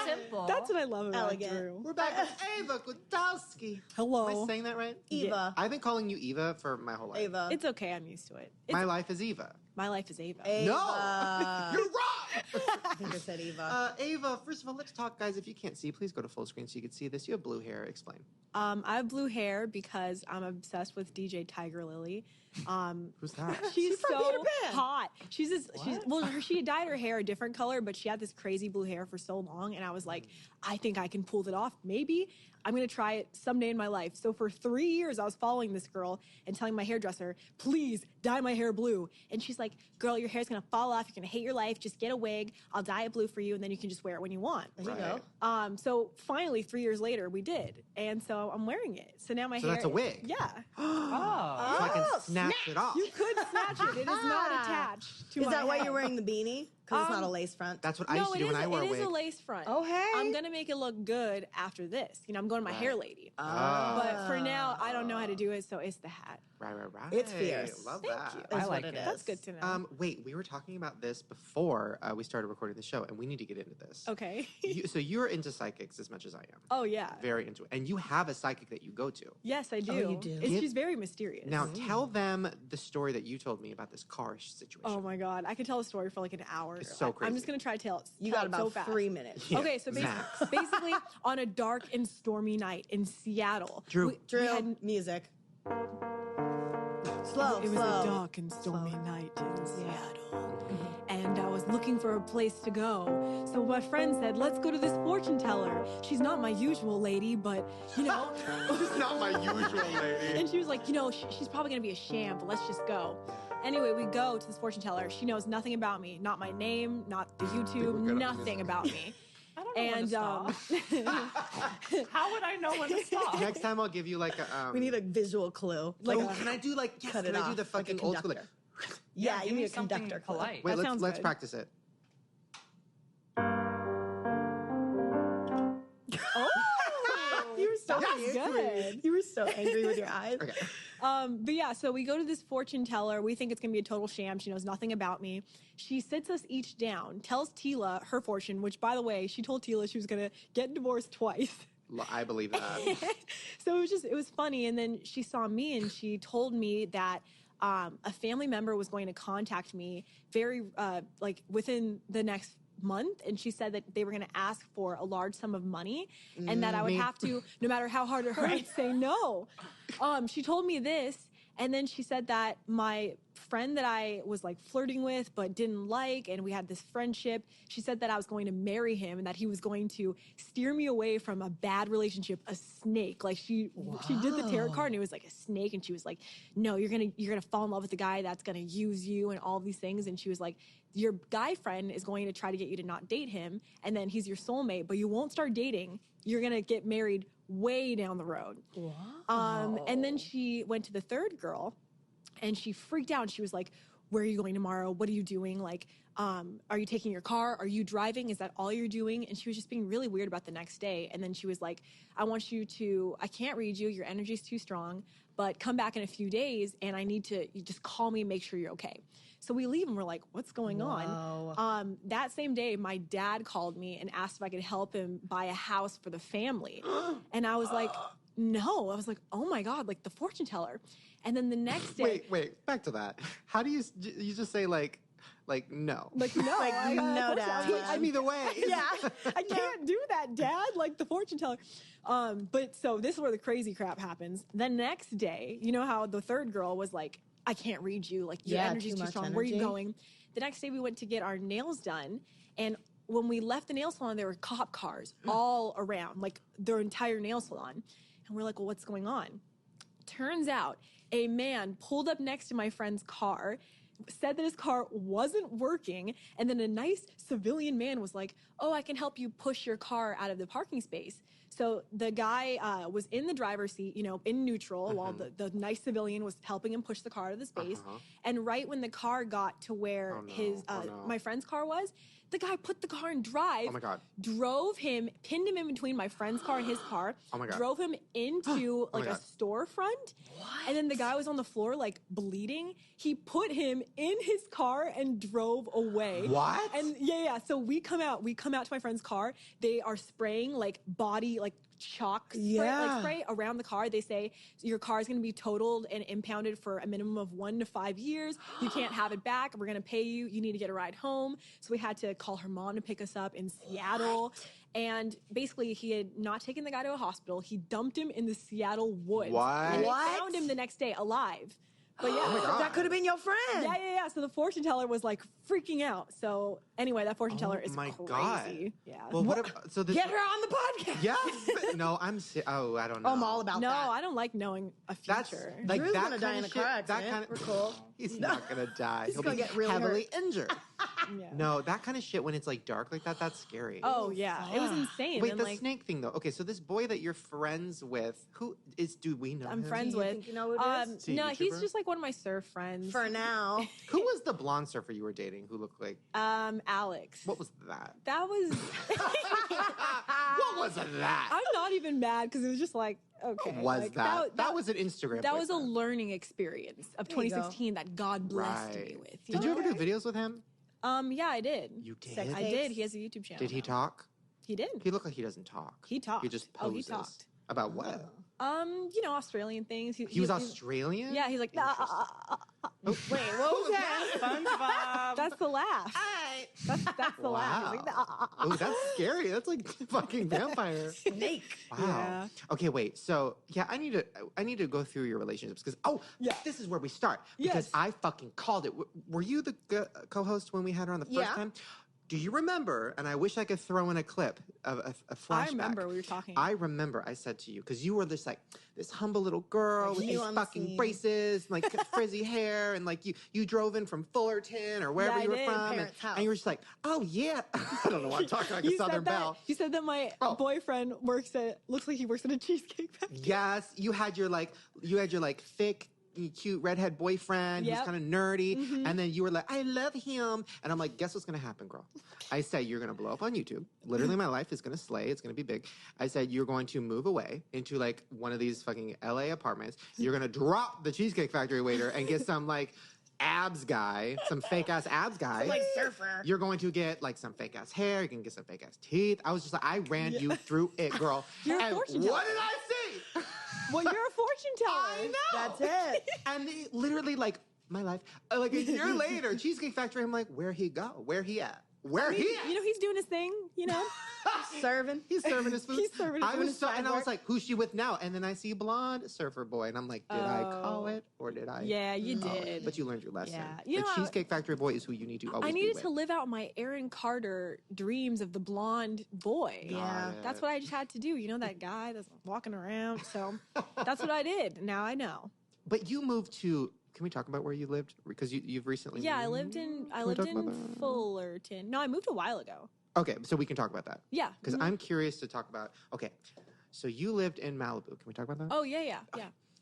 Speaker 3: Simple.
Speaker 2: That's what I love about
Speaker 5: Elegant.
Speaker 2: Drew.
Speaker 1: We're back with Ava Gutowski.
Speaker 2: Hello.
Speaker 1: Am I saying that right?
Speaker 5: Eva.
Speaker 1: I've been calling you Eva for my whole life.
Speaker 5: Ava.
Speaker 2: It's okay. I'm used to it.
Speaker 1: My life is Eva.
Speaker 2: My life is Ava.
Speaker 5: Ava.
Speaker 1: No! You're wrong!
Speaker 5: I think I said Eva.
Speaker 1: Ava, first of all, let's talk, guys. If you can't see, please go to full screen so you can see this. You have blue hair. Explain.
Speaker 2: I have blue hair because I'm obsessed with DJ Tiger Lily.
Speaker 1: Who's that?
Speaker 2: She's
Speaker 5: from Peter
Speaker 2: so
Speaker 5: Pan.
Speaker 2: hot. She dyed her hair a different color, but she had this crazy blue hair for so long, and I was like, I think I can pull it off. Maybe I'm gonna try it someday in my life. So for 3 years, I was following this girl and telling my hairdresser, please dye my hair blue. And she's like, girl, your hair's gonna fall off. You're gonna hate your life. Just get a wig. I'll dye it blue for you, and then you can just wear it when you want.
Speaker 5: There you go.
Speaker 2: So finally, 3 years later, we did, and so I'm wearing it. So now my
Speaker 1: So
Speaker 2: hair.
Speaker 1: that's a wig?
Speaker 2: Yeah.
Speaker 1: So I can snatch it off.
Speaker 2: You could snatch it. It is not attached to
Speaker 5: Is
Speaker 2: my
Speaker 5: that why
Speaker 2: head.
Speaker 5: you're wearing the beanie? Because it's not a lace front.
Speaker 1: That's what I used to do when I wore a
Speaker 2: it
Speaker 1: wig.
Speaker 2: is a lace front.
Speaker 5: Oh, hey.
Speaker 2: I'm going to make it look good after this. You know, I'm going to my hair lady.
Speaker 1: Oh.
Speaker 2: But for now, I don't know how to do it, so it's the hat.
Speaker 1: Right.
Speaker 5: It's fierce.
Speaker 1: Love
Speaker 2: Thank
Speaker 1: that.
Speaker 2: you.
Speaker 5: Is
Speaker 3: I like
Speaker 5: what
Speaker 3: it.
Speaker 2: That's good to know.
Speaker 1: Wait, we were talking about this before we started recording the show, and we need to get into this.
Speaker 2: Okay.
Speaker 1: So you're into psychics as much as I am.
Speaker 2: Oh, yeah.
Speaker 1: Very into it. And you have a psychic that you go to.
Speaker 2: Yes, I do.
Speaker 5: you do?
Speaker 2: She's very mysterious.
Speaker 1: Now, tell them the story that you told me about this car situation.
Speaker 2: Oh my God. I could tell a story for like an hour.
Speaker 1: It's so
Speaker 2: I'm
Speaker 1: crazy.
Speaker 2: just going to try to tell it.
Speaker 5: You
Speaker 2: tell
Speaker 5: got
Speaker 2: it so
Speaker 5: about
Speaker 2: fast.
Speaker 5: 3 minutes.
Speaker 1: Yeah,
Speaker 2: Okay, so
Speaker 1: max.
Speaker 2: basically, on a dark and stormy night in Seattle.
Speaker 1: Drew.
Speaker 2: we
Speaker 5: Drew,
Speaker 2: had-
Speaker 5: music. Slow,
Speaker 2: It was
Speaker 5: slow.
Speaker 2: a dark and stormy night in Seattle. And I was looking for a place to go. So my friend said, let's go to this fortune teller. She's not my usual lady, but, you know.
Speaker 1: It's not my usual lady.
Speaker 2: And she was like, you know, she's probably going to be a sham, but let's just go. Anyway, we go to this fortune teller. She knows nothing about me. Not my name, not the
Speaker 1: we're
Speaker 2: YouTube,
Speaker 1: good on
Speaker 2: nothing
Speaker 1: music.
Speaker 2: about me.
Speaker 3: I don't know when to stop. How would I know when to stop?
Speaker 1: Next time I'll give you like a.
Speaker 5: We need a visual clue.
Speaker 1: Like, can I do like? Yes,
Speaker 5: cut
Speaker 1: can
Speaker 5: it
Speaker 1: I do
Speaker 5: off
Speaker 1: the
Speaker 5: like a
Speaker 1: fucking old school? Like,
Speaker 5: conductor. Yeah,
Speaker 3: give
Speaker 5: you
Speaker 3: me
Speaker 5: need a
Speaker 3: something
Speaker 5: conductor clue.
Speaker 3: polite.
Speaker 1: wait,
Speaker 2: That sounds
Speaker 1: let's
Speaker 2: good.
Speaker 1: practice it.
Speaker 2: Oh,
Speaker 5: You were so
Speaker 2: that's good.
Speaker 5: You were so angry with your eyes.
Speaker 1: Okay.
Speaker 2: But yeah, so we go to this fortune teller. We think it's gonna be a total sham. She knows nothing about me. She sits us each down, tells Tila her fortune, which by the way, she told Tila she was gonna get divorced twice.
Speaker 1: I believe that.
Speaker 2: So it was funny. And then she saw me and she told me that a family member was going to contact me very like within the next month, and she said that they were going to ask for a large sum of money and that I would
Speaker 1: Me.
Speaker 2: have to, no matter how hard it hurt, say no. She told me this, and then she said that my friend that I was like flirting with but didn't like, and we had this friendship, she said that I was going to marry him and that he was going to steer me away from a bad relationship, a snake. Like she did the tarot card and it was like a snake, and she was like, no, you're gonna fall in love with the guy that's gonna use you and all these things. And she was like, your guy friend is going to try to get you to not date him, and then he's your soulmate, but you won't start dating. You're gonna get married way down the road.
Speaker 5: Wow.
Speaker 2: And then she went to the third girl, and she freaked out. And she was like, where are you going tomorrow? What are you doing? Like, are you taking your car? Are you driving? Is that all you're doing? And she was just being really weird about the next day. And then she was like, I can't read you. Your energy's too strong, but come back in a few days and you just call me and make sure you're okay. So we leave and we're like, what's going on? That same day, my dad called me and asked if I could help him buy a house for the family. And I was like, no. I was like, oh my God, like the fortune teller. And then the next day.
Speaker 1: Wait, back to that. How do you just say like no?
Speaker 2: Like, no.
Speaker 5: Like, no,
Speaker 2: of course
Speaker 5: Dad.
Speaker 2: not.
Speaker 1: Teach me the way.
Speaker 2: Yeah, I can't do that, Dad. Like the fortune teller. But so this is where the crazy crap happens. The next day, you know how the third girl was like, I can't read you. Like your
Speaker 5: Yeah,
Speaker 2: energy's
Speaker 5: too
Speaker 2: too
Speaker 5: much
Speaker 2: strong. Where are you
Speaker 5: energy.
Speaker 2: going? The next day we went to get our nails done, and when we left the nail salon, there were cop cars all around, like their entire nail salon. And we're like, well, what's going on? Turns out a man pulled up next to my friend's car, said that his car wasn't working, and then a nice civilian man was like, oh, I can help you push your car out of the parking space. So the guy was in the driver's seat, you know, in neutral, while the nice civilian was helping him push the car out of the space. And right when the car got to where my friend's car was, the guy put the car in drive.
Speaker 1: Oh my God.
Speaker 2: Drove him, pinned him in between my friend's car and his car.
Speaker 1: Oh my God.
Speaker 2: Drove him into like a
Speaker 1: God.
Speaker 2: storefront. What? And then the guy was on the floor like bleeding. He put him in his car and drove away.
Speaker 1: What?
Speaker 2: And yeah. So we come out to my friend's car. They are spraying like body, like chalk spray around the car. They say your car is going to be totaled and impounded for a minimum of 1 to 5 years. You can't have it back. We're going to pay you. You need to get a ride home. So we had to call her mom to pick us up in Seattle. And basically, he had not taken the guy to a hospital. He dumped him in the Seattle woods.
Speaker 1: What?
Speaker 2: And they found him the next day alive. But yeah,
Speaker 1: Oh my God.
Speaker 5: That could have been your friend.
Speaker 2: yeah. So the fortune teller was like freaking out. So anyway, that fortune teller is
Speaker 1: my
Speaker 2: crazy.
Speaker 1: God.
Speaker 2: Yeah.
Speaker 1: Well, so this,
Speaker 5: Get her on the podcast.
Speaker 1: Yes. No, I don't know.
Speaker 5: I'm all about
Speaker 2: No,
Speaker 5: that.
Speaker 2: I don't like knowing a
Speaker 1: That's
Speaker 2: future.
Speaker 1: like
Speaker 5: Drew's
Speaker 1: that
Speaker 5: gonna die
Speaker 1: kind
Speaker 5: in
Speaker 1: of
Speaker 5: a car
Speaker 1: shit, that
Speaker 5: accident.
Speaker 1: kind of,
Speaker 5: We're cool.
Speaker 1: He's not gonna die.
Speaker 5: He's
Speaker 1: He'll
Speaker 5: gonna
Speaker 1: be
Speaker 5: get really
Speaker 1: heavily injured.
Speaker 2: Yeah.
Speaker 1: No, that kind of shit when it's like dark like that, that's scary.
Speaker 2: Oh yeah, it was insane.
Speaker 1: Wait,
Speaker 2: and
Speaker 1: the
Speaker 2: like,
Speaker 1: snake thing though. Okay, so this boy that you're friends with, do we know
Speaker 2: I'm
Speaker 1: him?
Speaker 2: friends
Speaker 5: Do you
Speaker 2: with.
Speaker 5: think you know who it is?
Speaker 1: Is he a
Speaker 2: No, he's
Speaker 1: YouTuber?
Speaker 2: just like one of my surf friends.
Speaker 5: For now.
Speaker 1: Who was the blonde surfer you were dating who looked like,
Speaker 2: Alex.
Speaker 1: what was that?
Speaker 2: That was.
Speaker 1: What was that?
Speaker 2: I'm not even mad because it was just like okay.
Speaker 1: What was
Speaker 2: like,
Speaker 1: that was an Instagram.
Speaker 2: That was a
Speaker 1: boyfriend.
Speaker 2: learning experience of
Speaker 5: There you go.
Speaker 2: 2016 that God blessed me
Speaker 1: Right.
Speaker 2: with.
Speaker 1: Did you ever
Speaker 2: know?
Speaker 1: do videos with him?
Speaker 2: Yeah, I did.
Speaker 1: You did?
Speaker 5: Sex
Speaker 2: I did. He has a YouTube channel.
Speaker 1: Did he
Speaker 2: now.
Speaker 1: talk?
Speaker 2: He did.
Speaker 1: He looked like he doesn't talk.
Speaker 2: He talked.
Speaker 1: He just
Speaker 2: Oh, he
Speaker 1: poses.
Speaker 2: talked.
Speaker 1: About what?
Speaker 2: You know, Australian things.
Speaker 1: He was
Speaker 2: he's-
Speaker 1: Australian?
Speaker 2: Yeah, he's like,
Speaker 1: Interesting.
Speaker 5: Wait, what was that?
Speaker 3: SpongeBob.
Speaker 2: that's the laugh. That's the laugh. He's like,
Speaker 1: Oh, that's scary. That's like fucking vampire.
Speaker 5: Snake.
Speaker 1: Wow.
Speaker 2: Yeah.
Speaker 1: Okay, wait. So yeah, I need to go through your relationships because this is where we start because
Speaker 2: Yes.
Speaker 1: I fucking called it. Were you the co-host when we had her on the first
Speaker 5: Yeah.
Speaker 1: time? Do you remember? And I wish I could throw in a clip of a flashback.
Speaker 2: I remember we were talking.
Speaker 1: I remember I said to you, because you were this humble little girl with
Speaker 5: Like
Speaker 1: these
Speaker 5: you on the
Speaker 1: fucking
Speaker 5: scene.
Speaker 1: braces, and, like frizzy hair, and like you drove in from Fullerton or wherever
Speaker 2: Yeah,
Speaker 1: you were
Speaker 2: I did.
Speaker 1: from, and,
Speaker 5: Parents' house.
Speaker 1: and you were just like, oh yeah, I don't know why I'm talking like a
Speaker 2: You
Speaker 1: Southern
Speaker 2: said that,
Speaker 1: belle.
Speaker 2: You said that my
Speaker 1: Oh.
Speaker 2: boyfriend looks like he works at a cheesecake factory.
Speaker 1: Yes, you had your thick, cute redhead boyfriend who's
Speaker 2: Yep.
Speaker 1: kind of nerdy, and then you were like, I love him, and I'm like, guess what's gonna happen, girl? I said you're gonna blow up on YouTube. Literally, my life is gonna slay. It's gonna be big. I said you're going to move away into like one of these fucking LA apartments. You're gonna drop the Cheesecake Factory waiter and get some like abs guy, some fake ass abs guy.
Speaker 5: Like surfer.
Speaker 1: You're going to get like some fake ass hair. You can get some fake ass teeth. I was just like, I ran you through it, girl.
Speaker 2: You're a
Speaker 1: and
Speaker 2: fortune
Speaker 1: what
Speaker 2: teller.
Speaker 1: did I see?
Speaker 2: Well, you're a fortune teller.
Speaker 1: I know.
Speaker 5: That's it.
Speaker 1: And they literally like my life. Like a year later, Cheesecake Factory. I'm like, where he go? Where he at? Where he at?
Speaker 2: You know, he's doing his thing, you know?
Speaker 5: Serving.
Speaker 1: He's serving his food.
Speaker 2: He's serving his
Speaker 1: I
Speaker 2: food.
Speaker 1: was so, and I was like, who's she with now? And then I see blonde surfer boy, and I'm like, did I call it or did I?
Speaker 2: Yeah, you
Speaker 1: call it?
Speaker 2: did.
Speaker 1: But you learned your lesson.
Speaker 2: Yeah. You
Speaker 1: The
Speaker 2: know,
Speaker 1: Cheesecake Factory boy is who you need to always
Speaker 2: I
Speaker 1: be
Speaker 2: needed
Speaker 1: with.
Speaker 2: to live out my Aaron Carter dreams of the blonde boy.
Speaker 5: Yeah.
Speaker 2: That's what I just had to do. You know, that guy that's walking around. So that's what I did. Now I know.
Speaker 1: But you moved to. Can we talk about where you lived? Because you've recently.
Speaker 2: Yeah, I
Speaker 1: moved.
Speaker 2: lived in
Speaker 1: Can we talk about that?
Speaker 2: Fullerton. No, I moved a while ago.
Speaker 1: Okay, so we can talk about that.
Speaker 2: Yeah.
Speaker 1: Because I'm curious to talk about. Okay, so you lived in Malibu. Can we talk about that?
Speaker 2: Oh, yeah.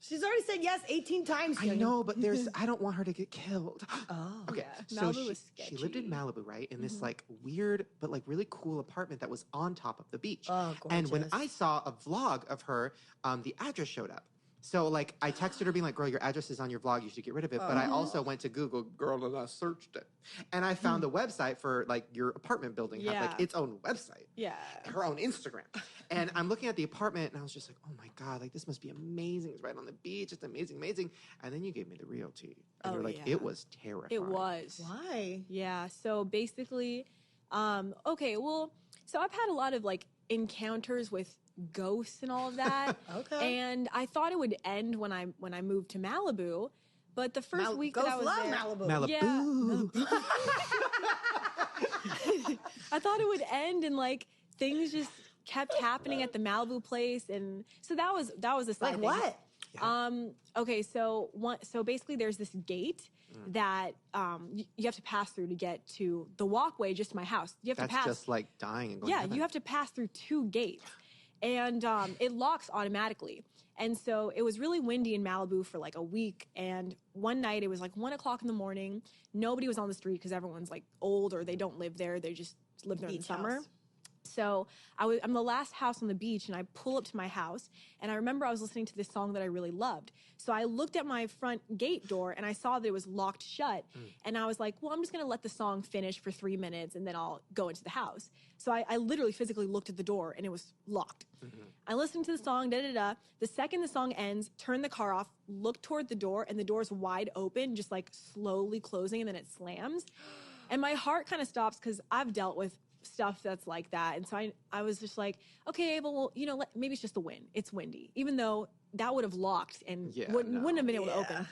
Speaker 5: She's already said yes 18 times.
Speaker 1: I know, but I don't want her to get killed.
Speaker 5: Oh.
Speaker 1: Okay,
Speaker 2: Yeah,
Speaker 1: so
Speaker 2: Malibu was
Speaker 1: she lived in
Speaker 2: sketchy.
Speaker 1: Malibu, right? In this like weird but like really cool apartment that was on top of the beach.
Speaker 5: Oh,
Speaker 1: and when
Speaker 5: gorgeous.
Speaker 1: I saw a vlog of her, the address showed up. So like I texted her being like, girl, your address is on your vlog, you should get rid of it. But I also went to Google, girl, and I searched it. And I found the website for like your apartment building had like
Speaker 2: Yeah.
Speaker 1: its own website.
Speaker 2: Yeah.
Speaker 1: Her own Instagram. And I'm looking at the apartment and I was just like, oh my God, like this must be amazing. It's right on the beach. It's amazing, amazing. And then you gave me the real tea. And
Speaker 2: Oh,
Speaker 1: you're like,
Speaker 2: yeah.
Speaker 1: it was terrifying.
Speaker 2: It was.
Speaker 5: Why?
Speaker 2: Yeah. So basically, okay, well, so I've had a lot of like encounters with ghosts and all of that.
Speaker 5: Okay.
Speaker 2: And I thought it would end when I moved to Malibu, but the first week that I was
Speaker 5: love
Speaker 2: there,
Speaker 5: Malibu.
Speaker 1: Malibu.
Speaker 2: Yeah. I thought it would end and like things just kept happening at the Malibu place, and so that was the side
Speaker 5: Like
Speaker 2: thing.
Speaker 5: what?
Speaker 2: Okay, so basically there's this gate that you have to pass through to get to the walkway just to my house. You have
Speaker 1: That's
Speaker 2: to pass.
Speaker 1: just like dying and going to
Speaker 2: Yeah,
Speaker 1: heaven.
Speaker 2: you have to pass through 2 gates. and it locks automatically. And so it was really windy in Malibu for like a week. And one night it was like 1 o'clock in the morning. Nobody was on the street because everyone's like old or they don't live there. They just live there in the summer. So I'm the last house on the beach, and I pull up to my house, and I remember I was listening to this song that I really loved. So I looked at my front gate door, and I saw that it was locked shut, and I was like, well, I'm just going to let the song finish for 3 minutes, and then I'll go into the house. So I literally physically looked at the door, and it was locked. I listened to the song, da-da-da. The second the song ends, turn the car off, look toward the door, and the door's wide open, just like slowly closing, and then it slams. And my heart kind of stops because I've dealt with stuff that's like that. And so I was just like, okay, well, you know, maybe it's just the wind. It's windy. Even though that would have locked and wouldn't have been able to open.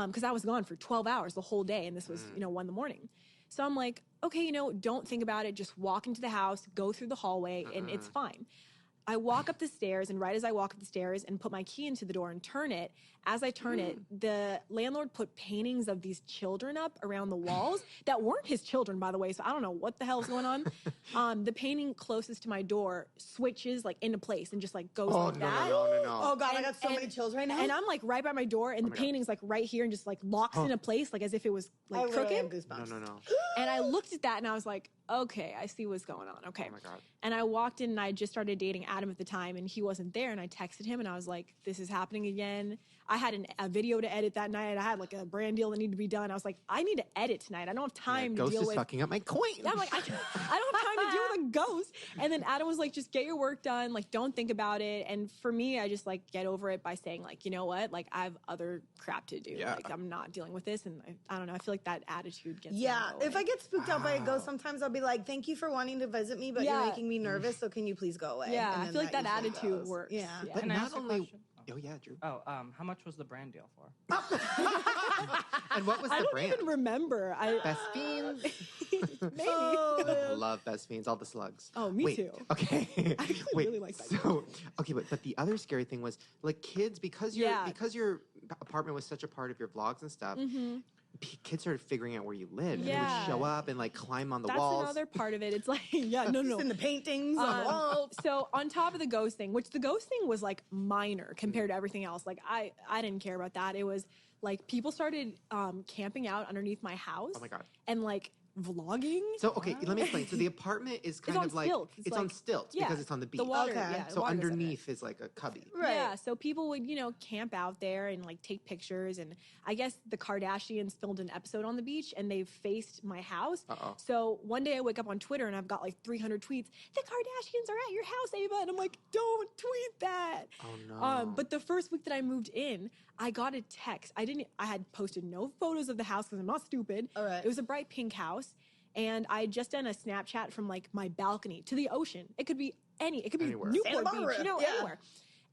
Speaker 2: Because I was gone for 12 hours the whole day, and this was, 1 in the morning. So I'm like, okay, don't think about it. Just walk into the house, go through the hallway, and it's fine. I walk up the stairs, and right as I walk up the stairs and put my key into the door and turn it, as I turn it, the landlord put paintings of these children up around the walls that weren't his children, by the way, so I don't know what the hell's going on. The painting closest to my door switches like into place and just like goes like that.
Speaker 1: No.
Speaker 5: Oh God, I got so many chills right now.
Speaker 2: And I'm like right by my door, and the painting's like right here and just like locks into place, like as if it was like
Speaker 5: I literally have
Speaker 2: crooked.
Speaker 5: goosebumps.
Speaker 1: No.
Speaker 2: And I looked at that and I was like, okay, I see what's going on. Okay.
Speaker 1: Oh my God.
Speaker 2: And I walked in, and I just started dating Adam at the time, and he wasn't there. And I texted him, and I was like, this is happening again. I had a video to edit that night. I had like a brand deal that needed to be done. I was like, I need to edit tonight. I don't have time to
Speaker 1: Ghost
Speaker 2: deal
Speaker 1: is
Speaker 2: with.
Speaker 1: fucking up my coin.
Speaker 2: Yeah, I'm like, I don't have time to deal with a ghost. And then Adam was like, just get your work done. Like, don't think about it. And for me, I just like get over it by saying like, you know what? Like, I have other crap to do.
Speaker 1: Yeah.
Speaker 2: Like, I'm not dealing with this. And I don't know. I feel like that attitude gets.
Speaker 5: Yeah, if I get spooked out by a ghost, sometimes I'll be like, "Thank you for wanting to visit me, but you're making me nervous. So can you please go away?"
Speaker 2: Yeah,
Speaker 5: And
Speaker 2: I
Speaker 5: then
Speaker 2: feel like that
Speaker 5: usually
Speaker 2: attitude
Speaker 5: goes.
Speaker 2: works.
Speaker 5: Yeah.
Speaker 1: But
Speaker 3: Can I
Speaker 1: not
Speaker 3: ask a
Speaker 1: only.
Speaker 3: question?
Speaker 1: Oh yeah, Drew.
Speaker 3: Oh, how much was the brand deal for?
Speaker 1: And what was
Speaker 2: I
Speaker 1: the
Speaker 2: don't
Speaker 1: brand?
Speaker 2: even remember.
Speaker 1: Best Fiends.
Speaker 2: Maybe.
Speaker 1: I love Best Fiends. All the slugs.
Speaker 2: Oh, me
Speaker 1: Wait,
Speaker 2: too.
Speaker 1: Okay.
Speaker 2: I actually really like that.
Speaker 1: So okay, but the other scary thing was like kids because your apartment was such a part of your vlogs and stuff. Kids started figuring out where you lived. And they would show up and like climb on the walls.
Speaker 2: That's another part of it. It's like, no.
Speaker 5: Just in the paintings on the walls.
Speaker 2: So on top of the ghost thing, which the ghost thing was like minor compared to everything else. Like I didn't care about that. It was like people started camping out underneath my house.
Speaker 1: Oh my God.
Speaker 2: And like vlogging.
Speaker 1: So okay, let me explain. So the apartment is kind
Speaker 2: on
Speaker 1: of like
Speaker 2: stilts.
Speaker 1: it's
Speaker 2: It's
Speaker 1: on
Speaker 2: like-
Speaker 1: stilts
Speaker 2: yeah,
Speaker 1: because it's on the beach.
Speaker 2: The water,
Speaker 5: Okay.
Speaker 2: yeah. the
Speaker 1: So
Speaker 2: water goes under it.
Speaker 1: underneath is like a cubby.
Speaker 5: Right.
Speaker 2: Yeah, so people would, camp out there and like take pictures. And I guess the Kardashians filmed an episode on the beach and they faced my house.
Speaker 1: Uh-oh.
Speaker 2: So one day I wake up on Twitter and I've got like 300 tweets. The Kardashians are at your house, Ava. And I'm like, don't tweet that.
Speaker 1: Oh no.
Speaker 2: But the first week that I moved in, I got a text. I had posted no photos of the house because I'm not stupid.
Speaker 5: All right.
Speaker 2: It was a bright pink house. And I had just done a Snapchat from like my balcony to the ocean. It could be
Speaker 1: Anywhere.
Speaker 2: Newport
Speaker 5: Santa Barbara,
Speaker 2: Beach,
Speaker 5: yeah.
Speaker 2: anywhere.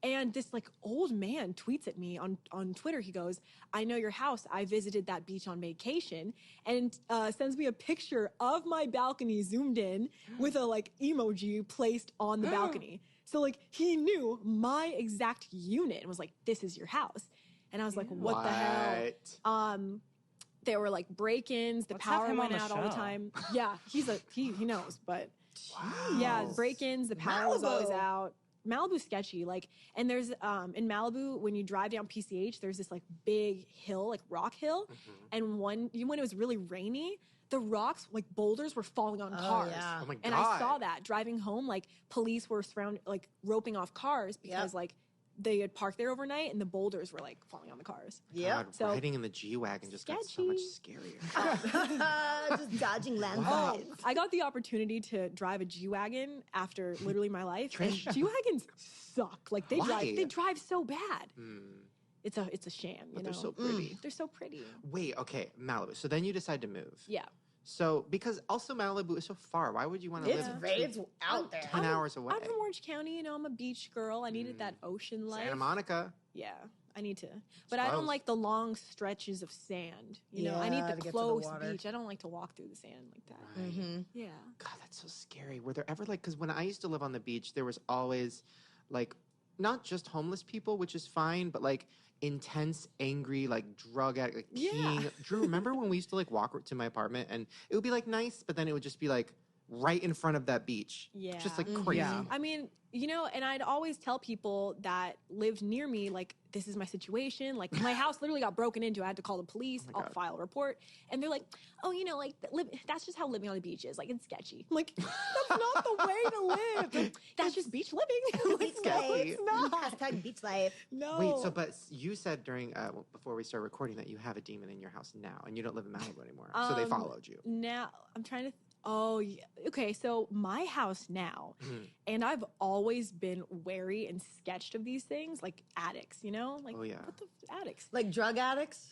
Speaker 2: And this like old man tweets at me on Twitter. He goes, I know your house. I visited that beach on vacation, and sends me a picture of my balcony zoomed in with a like emoji placed on the balcony. So like he knew my exact unit and was like, this is your house. And I was like, what the hell? There were like break-ins. The
Speaker 3: Let's have
Speaker 2: power
Speaker 3: him on
Speaker 2: went
Speaker 3: the
Speaker 2: out all the
Speaker 3: show.
Speaker 2: time. Yeah, he knows, but
Speaker 1: Wow.
Speaker 2: yeah, break-ins. The power was always
Speaker 5: Malibu.
Speaker 2: out. Malibu's sketchy. Like, and there's in Malibu when you drive down PCH, there's this like big hill, like rock hill, and when it was really rainy, the rocks like boulders were falling on cars.
Speaker 5: yeah.
Speaker 1: Oh my God.
Speaker 2: And I saw that driving home. Like police were like roping off cars because like they had parked there overnight and the boulders were like falling on the cars.
Speaker 5: Yep.
Speaker 1: God,
Speaker 2: So-
Speaker 1: riding in the G-Wagon just got so much scarier.
Speaker 5: Just dodging landmines.
Speaker 2: I got the opportunity to drive a G-Wagon after literally my life. And G-Wagons suck. Like they
Speaker 1: Why?
Speaker 2: drive so bad. It's a sham, you
Speaker 1: But
Speaker 2: know.
Speaker 1: they're so pretty.
Speaker 2: They're so pretty.
Speaker 1: Wait, okay, Malibu. So then you decide to move.
Speaker 2: Yeah.
Speaker 1: So because also Malibu is so far, why would you want to
Speaker 5: It's
Speaker 1: live
Speaker 5: it's out there.
Speaker 1: 10 hours away?
Speaker 2: I'm from Orange County, I'm a beach girl. I needed that ocean life.
Speaker 1: Santa Monica.
Speaker 2: Yeah, I need to. But I don't
Speaker 1: close.
Speaker 2: like the long stretches of sand. You know, I
Speaker 5: Yeah,
Speaker 2: need
Speaker 5: to
Speaker 2: the
Speaker 5: get to the
Speaker 2: close
Speaker 5: water.
Speaker 2: beach. I don't like to walk through the sand like that.
Speaker 5: Mm-hmm.
Speaker 2: Yeah.
Speaker 1: God, that's so scary. Were there ever like, because when I used to live on the beach, there was always like, not just homeless people, which is fine, but like intense, angry, like drug addict, like
Speaker 2: Yeah.
Speaker 1: peeing. Drew, remember when we used to like walk to my apartment and it would be like nice, but then it would just be like right in front of that beach.
Speaker 2: Yeah.
Speaker 1: Just like crazy.
Speaker 3: Yeah.
Speaker 2: I mean, you know, and I'd always tell people that lived near me, like, this is my situation. Like, my house literally got broken into. I had to call the police.
Speaker 1: Oh
Speaker 2: I'll file a report. And they're like, oh, you know, like, that's just how living on the beach is. Like, it's sketchy. I'm like, that's not the way to live. Like, that's just beach living. Like, no, it's not.
Speaker 5: Hashtag beach life.
Speaker 2: No.
Speaker 1: Wait, so but you said during before we started recording that you have a demon in your house now, and you don't live in Malibu anymore. So they followed you.
Speaker 2: Now, I'm trying to... Oh, yeah. Okay. So my house now, and I've always been wary and sketched of these things, like addicts, you know? Like,
Speaker 1: Oh, yeah.
Speaker 2: what the addicts?
Speaker 5: Like drug addicts?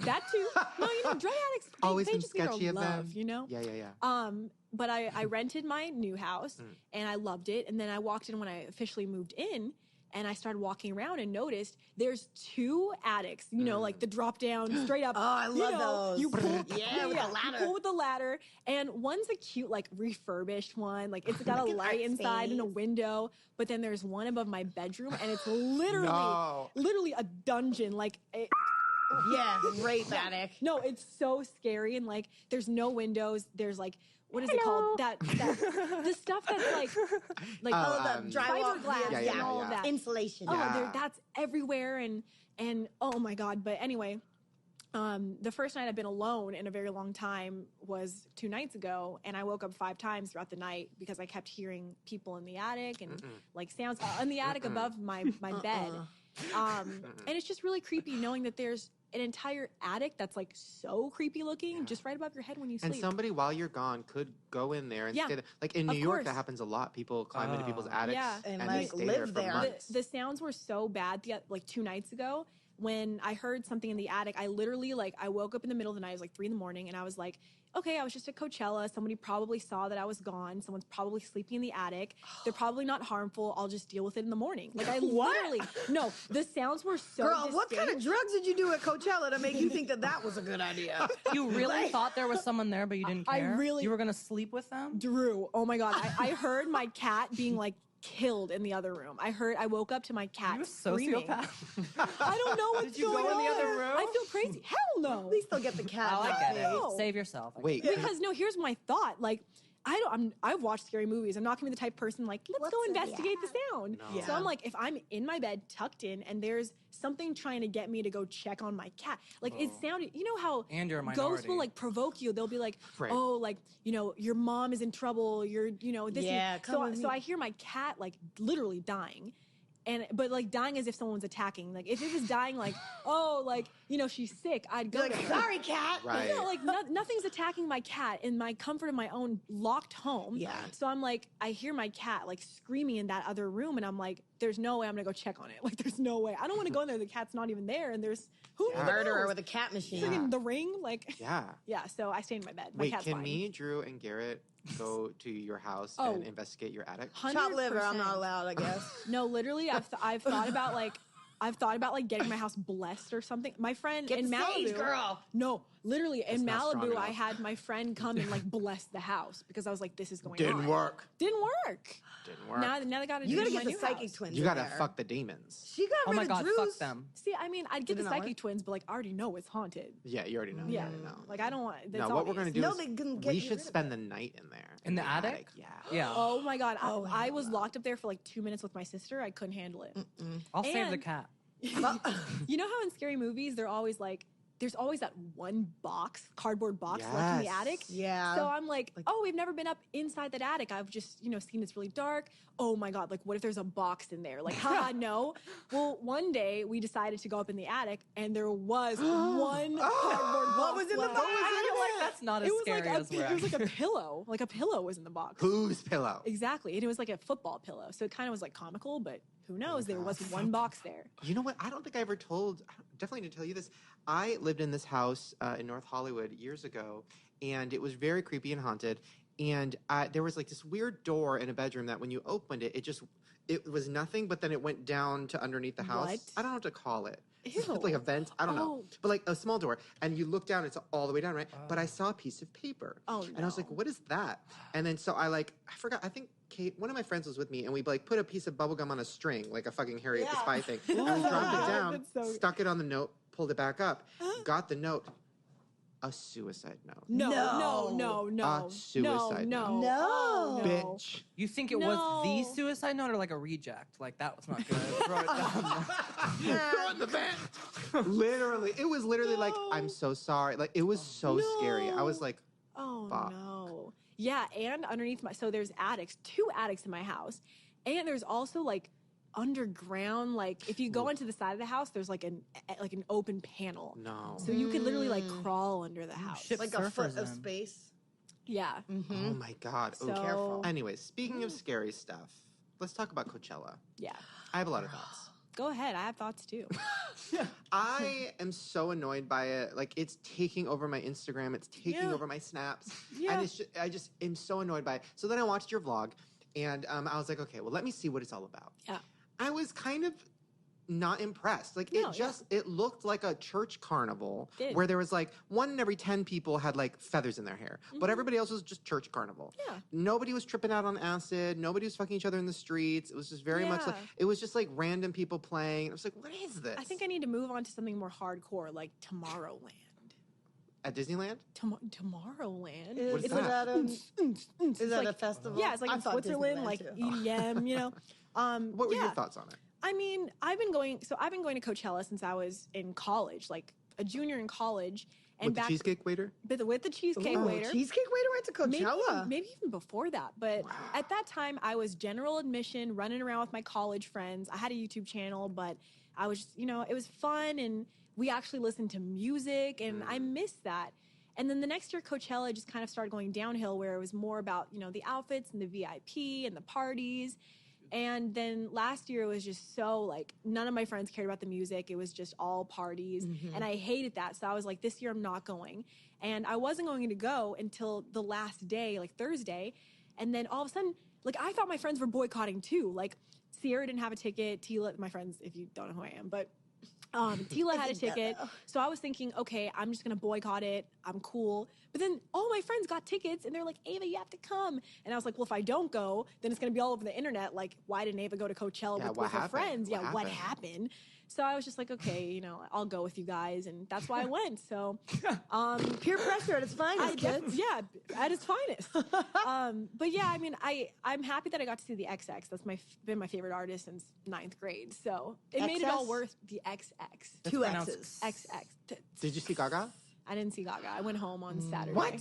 Speaker 2: That too. No, you know, drug addicts,
Speaker 1: Always
Speaker 2: they
Speaker 1: been
Speaker 2: just need our
Speaker 1: sketchy of
Speaker 2: love,
Speaker 1: them.
Speaker 2: you know?
Speaker 1: Yeah.
Speaker 2: But I rented my new house and I loved it. And then I walked in when I officially moved in. And I started walking around and noticed there's 2 addicts, you know, like the drop down, straight up.
Speaker 5: Oh, I love those.
Speaker 2: You pull,
Speaker 5: with the ladder.
Speaker 2: You pull with the ladder. And one's a cute, like, refurbished one. Like, it's got a
Speaker 5: Like an
Speaker 2: light
Speaker 5: art
Speaker 2: inside and a
Speaker 5: space.
Speaker 2: window. But then there's one above my bedroom, and it's literally a dungeon. Like,
Speaker 5: Yeah, rape addict.
Speaker 2: no, it's so scary. And, like, there's no windows. There's, like, what is it called? That the stuff that's like
Speaker 5: The drywall,
Speaker 2: fiberglass and all of that.
Speaker 5: Insulation.
Speaker 2: Oh,
Speaker 1: Yeah.
Speaker 2: that's everywhere, and oh my God. But anyway, the first night I've been alone in a very long time was 2 nights ago, and I woke up 5 times throughout the night because I kept hearing people in the attic and like sounds in the attic above my bed. And it's just really creepy knowing that there's an entire attic that's like so creepy looking just right above your head when you sleep.
Speaker 1: And somebody, while you're gone, could go in there and stay there. Like in New
Speaker 2: Of
Speaker 1: York,
Speaker 2: course.
Speaker 1: that happens a lot. People climb into people's attics
Speaker 5: And,
Speaker 1: and
Speaker 5: like,
Speaker 1: they stay
Speaker 5: live
Speaker 1: there for
Speaker 5: there.
Speaker 1: months.
Speaker 2: The sounds were so bad like 2 nights ago when I heard something in the attic. I literally I woke up in the middle of the night. It was like 3 a.m. and I was like, okay, I was just at Coachella. Somebody probably saw that I was gone. Someone's probably sleeping in the attic. They're probably not harmful. I'll just deal with it in the morning. Like I literally, no, the sounds were so
Speaker 5: Girl, what
Speaker 2: distinct.
Speaker 5: kind of drugs did you do at Coachella to make you think that was a good idea?
Speaker 3: You really thought there was someone there, but you didn't
Speaker 2: I
Speaker 3: care?
Speaker 2: really-
Speaker 3: You were going to sleep with them?
Speaker 2: Drew, oh my God. I heard my cat being like killed in the other room. I woke up to my cat
Speaker 3: You're a
Speaker 2: screaming.
Speaker 3: sociopath.
Speaker 2: I don't know what's
Speaker 3: Did you
Speaker 2: going
Speaker 3: go in the
Speaker 2: on.
Speaker 3: other room?
Speaker 2: I feel crazy. Hell no.
Speaker 5: At least they'll get the cat.
Speaker 3: Oh, I get it.
Speaker 2: No.
Speaker 3: Save yourself.
Speaker 1: Wait,
Speaker 2: Because no, here's my thought. Like, I've watched scary movies. I'm not gonna be the type of person like, let's
Speaker 5: What's
Speaker 2: go
Speaker 5: in the
Speaker 2: investigate the sound.
Speaker 1: No.
Speaker 2: So I'm like, if I'm in my bed tucked in and there's something trying to get me to go check on my cat, like it sounded, you know how
Speaker 3: And you're a
Speaker 2: ghosts
Speaker 3: minority.
Speaker 2: will like provoke you. They'll be like,
Speaker 1: Right.
Speaker 2: oh, like, you know, your mom is in trouble. You're, you know, this.
Speaker 5: Yeah,
Speaker 2: and,
Speaker 5: come with
Speaker 2: so
Speaker 5: me.
Speaker 2: I hear my cat like literally dying. But like dying as if someone's attacking. Like if it was dying like, oh, like, you know, she's sick, I'd go
Speaker 5: You're
Speaker 2: to
Speaker 5: like,
Speaker 2: her.
Speaker 5: sorry, cat.
Speaker 1: Right.
Speaker 2: You know, like nothing's attacking my cat in my comfort of my own locked home.
Speaker 5: Yeah.
Speaker 2: So I'm like, I hear my cat like screaming in that other room, and I'm like, there's no way I'm gonna go check on it. Like, there's no way. I don't want to go in there. The cat's not even there, and there's who
Speaker 1: Yeah.
Speaker 5: Murderer
Speaker 2: knows?
Speaker 5: with a cat machine.
Speaker 2: Friggin' The Ring. Like,
Speaker 1: yeah.
Speaker 2: yeah. So I stay in my bed. My
Speaker 1: Wait,
Speaker 2: cat's
Speaker 1: can
Speaker 2: fine.
Speaker 1: me, Drew, and Garrett go to your house
Speaker 2: Oh.
Speaker 1: and investigate your attic?
Speaker 2: 100%.
Speaker 5: Chopped liver, I'm not allowed, I guess.
Speaker 2: No, literally, I've thought about like getting my house blessed or something. My friend
Speaker 5: Get
Speaker 2: in
Speaker 5: the
Speaker 2: Malibu,
Speaker 5: sage, girl.
Speaker 2: No, literally in
Speaker 1: not strong
Speaker 2: Malibu,
Speaker 1: enough.
Speaker 2: I had my friend come and like bless the house because I was like, this is going on.
Speaker 1: Didn't work.
Speaker 2: Didn't work.
Speaker 1: Didn't work.
Speaker 2: Now they got to
Speaker 5: You
Speaker 2: do
Speaker 5: gotta
Speaker 2: my
Speaker 5: get the
Speaker 2: new
Speaker 5: psychic
Speaker 2: house.
Speaker 5: twins.
Speaker 1: You
Speaker 5: in
Speaker 1: gotta
Speaker 5: there.
Speaker 1: fuck the demons.
Speaker 5: She got
Speaker 3: Oh
Speaker 5: rid
Speaker 3: my
Speaker 5: of
Speaker 3: God,
Speaker 5: Drew's.
Speaker 3: fuck them.
Speaker 2: See, I mean, I'd get
Speaker 5: Did
Speaker 2: the
Speaker 5: it not
Speaker 2: psychic
Speaker 5: work?
Speaker 2: twins, but like I already know it's haunted.
Speaker 1: Yeah, you already know.
Speaker 2: Yeah,
Speaker 1: You already know.
Speaker 2: like I don't want.
Speaker 1: No,
Speaker 2: That's
Speaker 1: what we're
Speaker 2: obvious.
Speaker 1: gonna do
Speaker 5: No,
Speaker 1: is
Speaker 5: they can get
Speaker 1: we
Speaker 5: you
Speaker 1: should
Speaker 5: rid of
Speaker 1: spend
Speaker 5: it.
Speaker 1: the night in there.
Speaker 3: In the attic?
Speaker 1: Yeah.
Speaker 3: Yeah.
Speaker 2: Oh my God,
Speaker 5: Oh,
Speaker 2: I was
Speaker 5: hell.
Speaker 2: locked up there for like 2 minutes with my sister. I couldn't handle it.
Speaker 3: I'll save the
Speaker 2: And-
Speaker 3: cat.
Speaker 2: You know how in scary movies they're always like, there's always that one cardboard box left in the
Speaker 1: Yes.
Speaker 2: attic.
Speaker 5: Yeah.
Speaker 2: So I'm like, oh, we've never been up inside that attic. I've just, seen it's really dark. Oh my God, like what if there's a box in there? Like, haha, no. Well, one day we decided to go up in the attic and there was one cardboard box.
Speaker 5: What was in the
Speaker 2: left.
Speaker 5: box?
Speaker 3: I feel like that's not as
Speaker 2: It was
Speaker 3: scary
Speaker 2: like
Speaker 3: as we're
Speaker 2: it was like a pillow. Like a pillow was in the box.
Speaker 1: Whose pillow?
Speaker 2: Exactly. And it was like a football pillow. So it kind of was like comical, but who knows? There was one box there.
Speaker 1: You know what? I don't think I ever definitely didn't tell you this. I lived in this house in North Hollywood years ago, and it was very creepy and haunted. And there was like this weird door in a bedroom that when you opened it, it was nothing, but then it went down to underneath the house.
Speaker 2: What?
Speaker 1: I don't know what to call it.
Speaker 2: Ew.
Speaker 1: Like a vent? I don't know.
Speaker 2: Oh.
Speaker 1: But like a small door. And you look down, it's all the way down, right? But I saw a piece of paper.
Speaker 2: Oh,
Speaker 1: And I was like, what is that? And then so I forgot, I think Kate, one of my friends was with me, and we like put a piece of bubble gum on a string, like a fucking Harriet the Spy thing. And we dropped it down,
Speaker 2: That's so-
Speaker 1: stuck it on the note, pulled it back up, got the note. a suicide note.
Speaker 2: No.
Speaker 1: A suicide note.
Speaker 5: No.
Speaker 1: Bitch.
Speaker 3: You think it was the suicide note or like a reject? Like, that was not good. Throw it down.
Speaker 1: Throw in the bin. Literally. It was literally like, I'm so sorry. Like, it was so scary. I was like,
Speaker 2: oh,
Speaker 1: fuck.
Speaker 2: no. Yeah, and underneath so there's attics, 2 attics in my house. And there's also, like, underground, like, if you go into the side of the house, there's, like, an open panel.
Speaker 1: No.
Speaker 2: So you could literally, like, crawl under the house.
Speaker 3: shit.
Speaker 5: Like a foot of
Speaker 3: Then.
Speaker 5: space.
Speaker 2: Yeah.
Speaker 1: Oh, my God.
Speaker 2: So-
Speaker 1: Careful. Anyways, speaking of scary stuff, let's talk about Coachella.
Speaker 2: Yeah.
Speaker 1: I have a lot of thoughts.
Speaker 2: Go ahead. I have thoughts, too.
Speaker 1: I am so annoyed by it. Like, it's taking over my Instagram. It's taking over my snaps.
Speaker 2: Yeah.
Speaker 1: And I just am so annoyed by it. So then I watched your vlog, and I was like, okay, well, let me see what it's all about.
Speaker 2: Yeah.
Speaker 1: I was kind of not impressed. Like,
Speaker 2: No,
Speaker 1: it looked like a church carnival
Speaker 2: It did.
Speaker 1: where there was like 1 in every 10 people had like feathers in their hair, but everybody else was just church carnival.
Speaker 2: Yeah.
Speaker 1: Nobody was tripping out on acid. Nobody was fucking each other in the streets. It was just very much like,
Speaker 2: Yeah.
Speaker 1: it was just like random people playing. I was like, what is this?
Speaker 2: I think I need to move on to something more hardcore, like Tomorrowland.
Speaker 1: At Disneyland?
Speaker 2: Tomorrowland.
Speaker 1: What is
Speaker 5: Is
Speaker 1: that?
Speaker 5: that
Speaker 2: like-
Speaker 5: a festival?
Speaker 2: Yeah, it's like
Speaker 5: I
Speaker 2: in
Speaker 5: thought
Speaker 2: Switzerland,
Speaker 5: Disneyland
Speaker 2: like
Speaker 5: too.
Speaker 2: EDM, you know.
Speaker 1: What were
Speaker 2: yeah.
Speaker 1: your thoughts on it?
Speaker 2: I mean, I've been going to Coachella since I was in college, like a junior in college, and
Speaker 1: With the cheesecake waiter?
Speaker 2: with the cheesecake
Speaker 5: Oh,
Speaker 2: waiter.
Speaker 5: Cheesecake waiter went to Coachella.
Speaker 2: Maybe even before that. But at that time, I was general admission, running around with my college friends. I had a YouTube channel, but I was, it was fun, and we actually listened to music, and I missed that. And then the next year, Coachella just kind of started going downhill, where it was more about, the outfits and the VIP and the parties. And then last year, it was just so, like, none of my friends cared about the music. It was just all parties. And I hated that. So I was like, this year, I'm not going. And I wasn't going to go until the last day, like Thursday. And then all of a sudden, like, I thought my friends were boycotting too. Like, Sierra didn't have a ticket. Tila, my friends, if you don't know who I am, but Tila had a ticket. So I was thinking, okay, I'm just going to boycott it. I'm cool. But then all my friends got tickets, and they're like, Ava, you have to come. And I was like, well, if I don't go, then it's going to be all over the internet. Like, why didn't Ava go to Coachella with her friends? What happened? So I was just like, okay, I'll go with you guys. And that's why I went. So
Speaker 5: Peer pressure at its finest, kids.
Speaker 2: yeah, at its finest. But yeah, I mean, I'm happy that I got to see the XX. That's been my favorite artist since 9th grade. So it made it all worth the XX.
Speaker 5: Two
Speaker 3: pronounced
Speaker 5: X's.
Speaker 2: XX.
Speaker 1: Did you see Gaga?
Speaker 2: I didn't see Gaga. I went home on Saturday.
Speaker 1: What?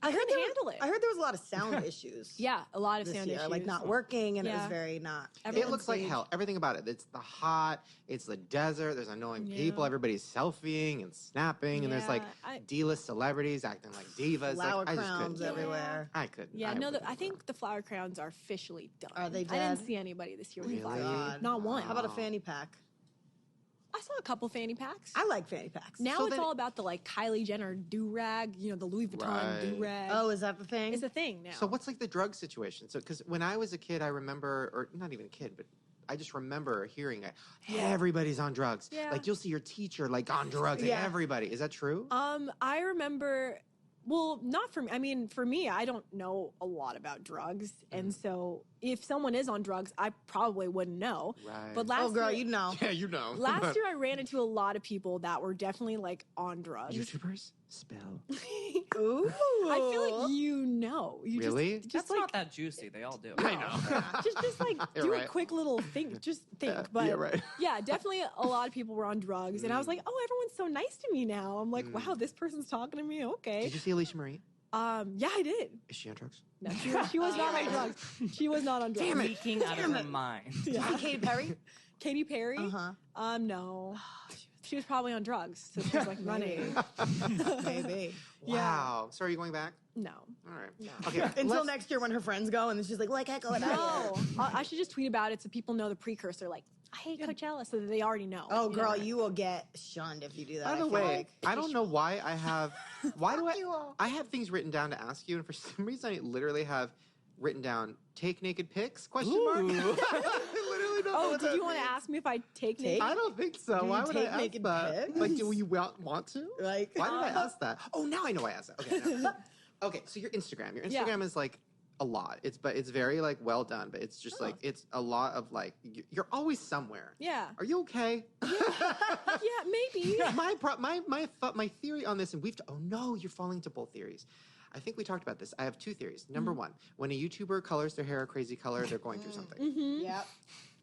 Speaker 2: I couldn't handle it.
Speaker 5: I heard there was a lot of sound issues.
Speaker 2: Yeah, a lot of
Speaker 5: this
Speaker 2: sound
Speaker 5: year,
Speaker 2: issues.
Speaker 5: like not working, and it was
Speaker 2: Yeah.
Speaker 5: very not.
Speaker 1: It looks like hell. Everything about it. It's the hot. It's the desert. There's annoying people. Everybody's selfieing and snapping. And there's like D-list celebrities acting like divas.
Speaker 5: Flower
Speaker 1: like, I just
Speaker 5: crowns
Speaker 1: couldn't.
Speaker 5: everywhere.
Speaker 1: I couldn't.
Speaker 2: Yeah,
Speaker 1: I
Speaker 2: I think the flower crowns are officially done.
Speaker 5: Are they
Speaker 2: I
Speaker 5: dead?
Speaker 2: didn't see anybody this year with
Speaker 1: Really?
Speaker 2: flower
Speaker 5: God.
Speaker 2: Not one.
Speaker 5: How about a fanny pack?
Speaker 2: I saw a couple fanny packs.
Speaker 5: I like fanny packs.
Speaker 2: Now
Speaker 1: So
Speaker 2: it's
Speaker 1: then-
Speaker 2: all about the like Kylie Jenner do-rag, the Louis Vuitton
Speaker 1: Right.
Speaker 2: do-rag.
Speaker 5: Oh, is that the thing?
Speaker 2: It's a thing now.
Speaker 1: So what's like the drug situation? So because when I was a kid, I remember, or not even a kid, but I just remember hearing everybody's on drugs.
Speaker 2: Yeah.
Speaker 1: Like you'll see your teacher like on drugs. Like,
Speaker 5: Yeah.
Speaker 1: everybody. Is that true?
Speaker 2: I remember, well, not for me. I mean, for me, I don't know a lot about drugs. And so if someone is on drugs, I probably wouldn't know.
Speaker 1: Right.
Speaker 2: But last
Speaker 5: Oh, girl,
Speaker 2: year,
Speaker 5: you know.
Speaker 1: Yeah, you know.
Speaker 2: last year I ran into a lot of people that were definitely like on drugs.
Speaker 1: YouTubers spill.
Speaker 5: Ooh.
Speaker 2: I feel like you know. You
Speaker 1: Really?
Speaker 2: Just
Speaker 3: That's
Speaker 2: like
Speaker 3: not that juicy. They all do.
Speaker 1: I know.
Speaker 2: just like
Speaker 1: You're
Speaker 2: do
Speaker 1: right.
Speaker 2: a quick little think. Just think. But
Speaker 1: yeah, right.
Speaker 2: yeah, definitely a lot of people were on drugs, and I was like, oh, everyone's so nice to me now. I'm like, wow, this person's talking to me. Okay.
Speaker 1: Did you see Alicia Marie?
Speaker 2: Yeah, I did.
Speaker 1: Is she on drugs?
Speaker 2: No, she was not on drugs. She was not on drugs.
Speaker 1: Damn it.
Speaker 3: Leaking out of her mind.
Speaker 5: Yeah. Katy Perry?
Speaker 2: Katy Perry?
Speaker 5: Uh-huh.
Speaker 2: No. She was probably on drugs, so she was like running.
Speaker 5: Maybe.
Speaker 1: Wow. So are you going back?
Speaker 2: No.
Speaker 1: All right. Okay.
Speaker 5: Until
Speaker 1: let's-
Speaker 5: next year when her friends go, and then she's like I go it out.
Speaker 2: No. I should just tweet about it so people know the precursor. Like, I hate Coachella, so that they already know.
Speaker 5: Oh,
Speaker 2: you
Speaker 5: girl,
Speaker 2: know?
Speaker 5: you will get shunned if you do that.
Speaker 1: By
Speaker 5: I
Speaker 1: the
Speaker 5: feel
Speaker 1: way,
Speaker 5: like.
Speaker 1: I don't know why I have. Why do
Speaker 5: you all.
Speaker 1: I have things written down to ask you, and for some reason I literally have written down "take naked pics?" Question mark. I literally don't know
Speaker 2: Oh,
Speaker 1: what
Speaker 2: did
Speaker 1: that
Speaker 2: you want to
Speaker 1: means.
Speaker 2: ask me if I take naked?
Speaker 1: I don't think so.
Speaker 5: Do you
Speaker 1: Why would I
Speaker 5: take
Speaker 1: ask
Speaker 5: naked
Speaker 1: that?
Speaker 5: pics?
Speaker 1: Like, do you want to?
Speaker 5: Like,
Speaker 1: Why did I ask that? Oh, now I know why I asked that. Okay. Okay. So your Instagram. Your Instagram is like a lot. It's very like well done, but it's just like it's a lot of like you're always somewhere.
Speaker 2: Yeah.
Speaker 1: Are you okay?
Speaker 2: Yeah, maybe.
Speaker 1: My theory on this, and oh no, you're falling to both theories. I think we talked about this. I have two theories. Number one, when a YouTuber colors their hair a crazy color, they're going through something.
Speaker 5: Yeah.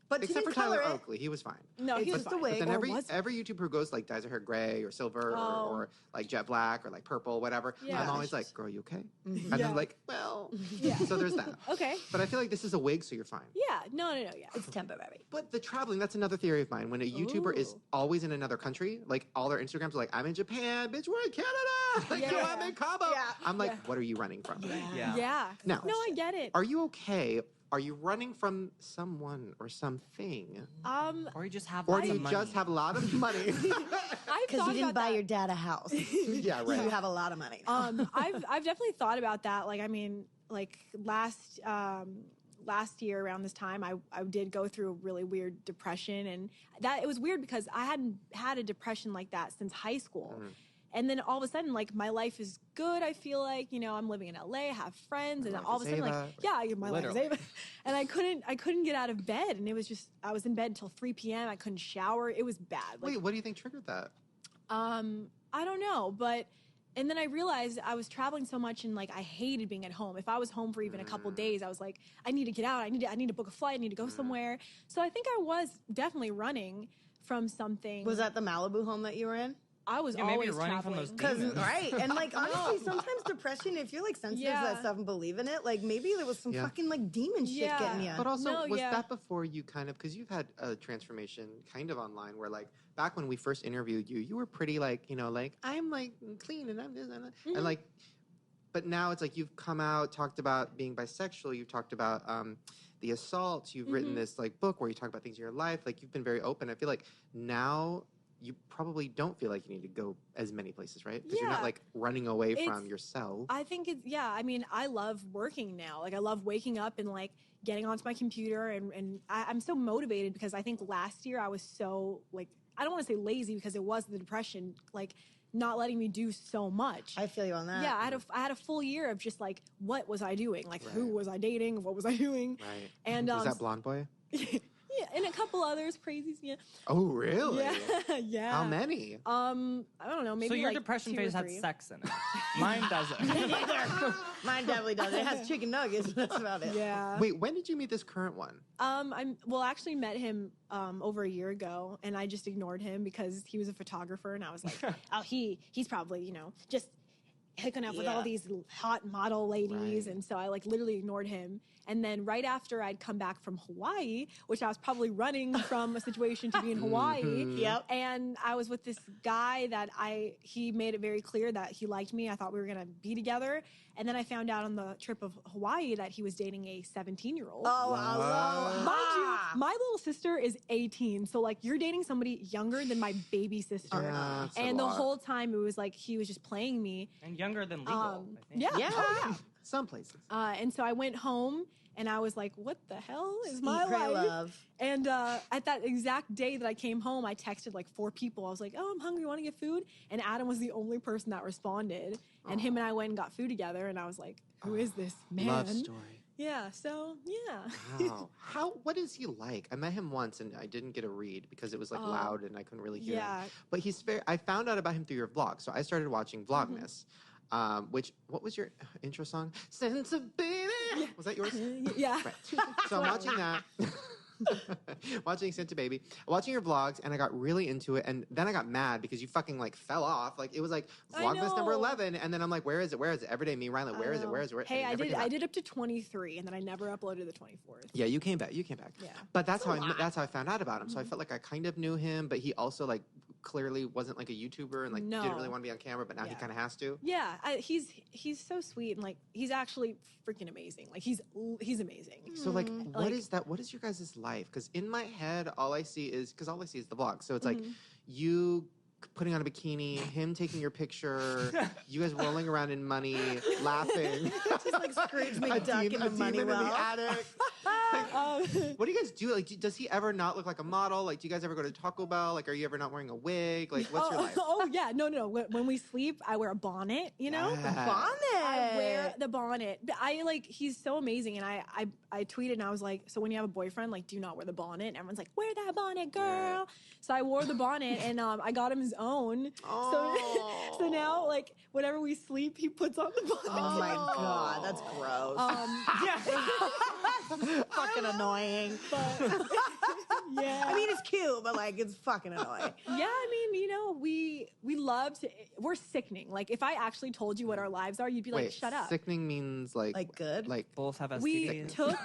Speaker 5: But
Speaker 1: except for Tyler Oakley, he was fine.
Speaker 2: No, he was
Speaker 1: just
Speaker 2: fine.
Speaker 1: But then every YouTuber who goes like dyes their hair gray or silver or like jet black or like purple, whatever, I'm always like, girl, you okay? And then like, well, so there's that.
Speaker 2: Okay.
Speaker 1: But I feel like this is a wig, so you're fine.
Speaker 2: Yeah. No. Yeah.
Speaker 5: It's temporary.
Speaker 1: But the traveling, that's another theory of mine. When a YouTuber is always in another country, like all their Instagrams are like, I'm in Japan, bitch, we're in Canada. Like, yo, I'm in Cabo. Yeah. I'm like, what are you running from?
Speaker 2: Yeah.
Speaker 1: Now,
Speaker 2: no, I get it.
Speaker 1: Are you okay? Are you running from someone or something?
Speaker 3: Or you just have
Speaker 1: or
Speaker 3: lots
Speaker 1: do
Speaker 3: of
Speaker 1: you
Speaker 3: money.
Speaker 1: just have a lot of money?
Speaker 5: Because you didn't buy your dad a house.
Speaker 1: Yeah, right.
Speaker 5: So you have a lot of money.
Speaker 2: I've definitely thought about that. Like, I mean, like last year around this time, I did go through a really weird depression, and that it was weird because I hadn't had a depression like that since high school. And then all of a sudden, like, my life is good. I feel like, you know, I'm living in LA, I have friends, and all of a sudden, like, my life is Ava. And I couldn't get out of bed, and it was just, I was in bed until 3 p.m. I couldn't shower. It was bad. Like,
Speaker 1: wait, what do you think triggered that?
Speaker 2: I don't know, but. And then I realized I was traveling so much and like I hated being at home. If I was home for even a couple days, I was like, I need to get out. I need to book a flight. I need to go somewhere. So I think I was definitely running from something.
Speaker 5: Was that the Malibu home that you were in?
Speaker 2: I was
Speaker 3: maybe
Speaker 2: always
Speaker 3: you're running
Speaker 2: traveling.
Speaker 3: from those demons.
Speaker 5: Right. And like honestly, sometimes depression, if you're like sensitive to that stuff and believe in it, like maybe there was some fucking like demon shit getting you.
Speaker 1: But also, was that before you kind of, because you've had a transformation kind of online where like back when we first interviewed you, you were pretty like, you know, like I'm like clean and I'm this and that. And like, but now it's like you've come out, talked about being bisexual, you've talked about the assaults, you've written this like book where you talk about things in your life, like you've been very open. I feel like now you probably don't feel like you need to go as many places, right? Because you're not like running away from yourself.
Speaker 2: I think I mean, I love working now. Like I love waking up and like getting onto my computer and I'm so motivated because I think last year I was so like, I don't want to say lazy because it was the depression, like not letting me do so much.
Speaker 5: I feel you on that.
Speaker 2: Yeah, I had a full year of just like, what was I doing? Like who was I dating? What was I doing?
Speaker 1: Right.
Speaker 2: And
Speaker 1: was that blonde boy?
Speaker 2: Yeah, and a couple others, crazies. Yeah.
Speaker 1: Oh, really?
Speaker 2: Yeah.
Speaker 1: How many?
Speaker 2: I don't know. Maybe
Speaker 3: so your
Speaker 2: like
Speaker 3: depression
Speaker 2: 2 or
Speaker 3: phase
Speaker 2: 3.
Speaker 3: had sex in it. Mine doesn't.
Speaker 5: Mine definitely does. It has chicken nuggets. That's about it.
Speaker 2: Yeah.
Speaker 1: Wait, when did you meet this current one?
Speaker 2: I actually met him over a year ago, and I just ignored him because he was a photographer, and I was like, oh, he's probably, you know, just hooking up with all these hot model ladies, and so I like literally ignored him. And then right after I'd come back from Hawaii, which I was probably running from a situation to be in Hawaii.
Speaker 5: Yep.
Speaker 2: And I was with this guy that he made it very clear that he liked me. I thought we were gonna be together. And then I found out on the trip of Hawaii that he was dating a 17-year-old.
Speaker 5: Oh, hello.
Speaker 2: Mind you, my little sister is 18. So like you're dating somebody younger than my baby sister.
Speaker 1: Yeah,
Speaker 2: and the whole time it was like he was just playing me.
Speaker 3: And younger than legal, I think.
Speaker 2: Yeah. Oh, yeah.
Speaker 1: Some places.
Speaker 2: And so I went home and I was like, what the hell is my
Speaker 5: Eat, pray,
Speaker 2: life?
Speaker 5: love.
Speaker 2: And at that exact day that I came home, I texted like 4 people. I was like, oh, I'm hungry. Want to get food? And Adam was the only person that responded. And him and I went and got food together. And I was like, who is this man?
Speaker 1: Love story.
Speaker 2: Yeah. So, yeah.
Speaker 1: Wow. What is he like? I met him once and I didn't get a read because it was like loud and I couldn't really hear him. But he's very, I found out about him through your vlog. So I started watching Vlogmas. What was your intro song? Sensibility. Yeah. Was that yours?
Speaker 2: Yeah.
Speaker 1: Right. So I'm watching that. Watching Santa Baby, watching your vlogs, and I got really into it. And then I got mad because you fucking like fell off. Like it was like Vlogmas number 11, and then I'm like, where is it? Where is it? Everyday me, Ryan. Like, where is it? Where is it?
Speaker 2: Hey, I did up to 23, and then I never uploaded the 24th.
Speaker 1: Yeah, you came back. Yeah. But that's how I found out about him. So I
Speaker 2: Mm-hmm.
Speaker 1: felt like I kind of knew him, but he also like clearly wasn't like a YouTuber and like didn't really want to be on camera, but now he kind of has to.
Speaker 2: Yeah, he's so sweet and like he's actually freaking amazing. Like he's amazing.
Speaker 1: So like, what is that? What is your guys' life? Because in my head, all I see is the vlog. So it's like you putting on a bikini, him taking your picture, you guys rolling around in money, laughing.
Speaker 5: Just like Scrooge McDuck in the money well.
Speaker 1: In the attic. What do you guys do? Like, does he ever not look like a model? Like, do you guys ever go to Taco Bell? Like, are you ever not wearing a wig? Like, what's your life?
Speaker 2: Oh yeah, no. When we sleep, I wear a bonnet. You know,
Speaker 1: Yes.
Speaker 5: Bonnet.
Speaker 2: I wear the bonnet. He's so amazing, and I tweeted and I was like, so when you have a boyfriend, like, do you not wear the bonnet? And everyone's like, wear that bonnet, girl. Yeah. So I wore the bonnet, and I got him his own.
Speaker 1: Oh.
Speaker 2: So now, like, whenever we sleep, he puts on the bonnet.
Speaker 5: Oh my God, that's gross. Fucking annoying.
Speaker 2: But, yeah.
Speaker 5: I mean, it's cute, but like, it's fucking annoying.
Speaker 2: Yeah, I mean, you know, we love to. We're sickening. Like, if I actually told you what our lives are, you'd be like, "Shut up."
Speaker 1: Sickening means like
Speaker 5: good.
Speaker 1: Like
Speaker 3: both have STDs.
Speaker 2: We took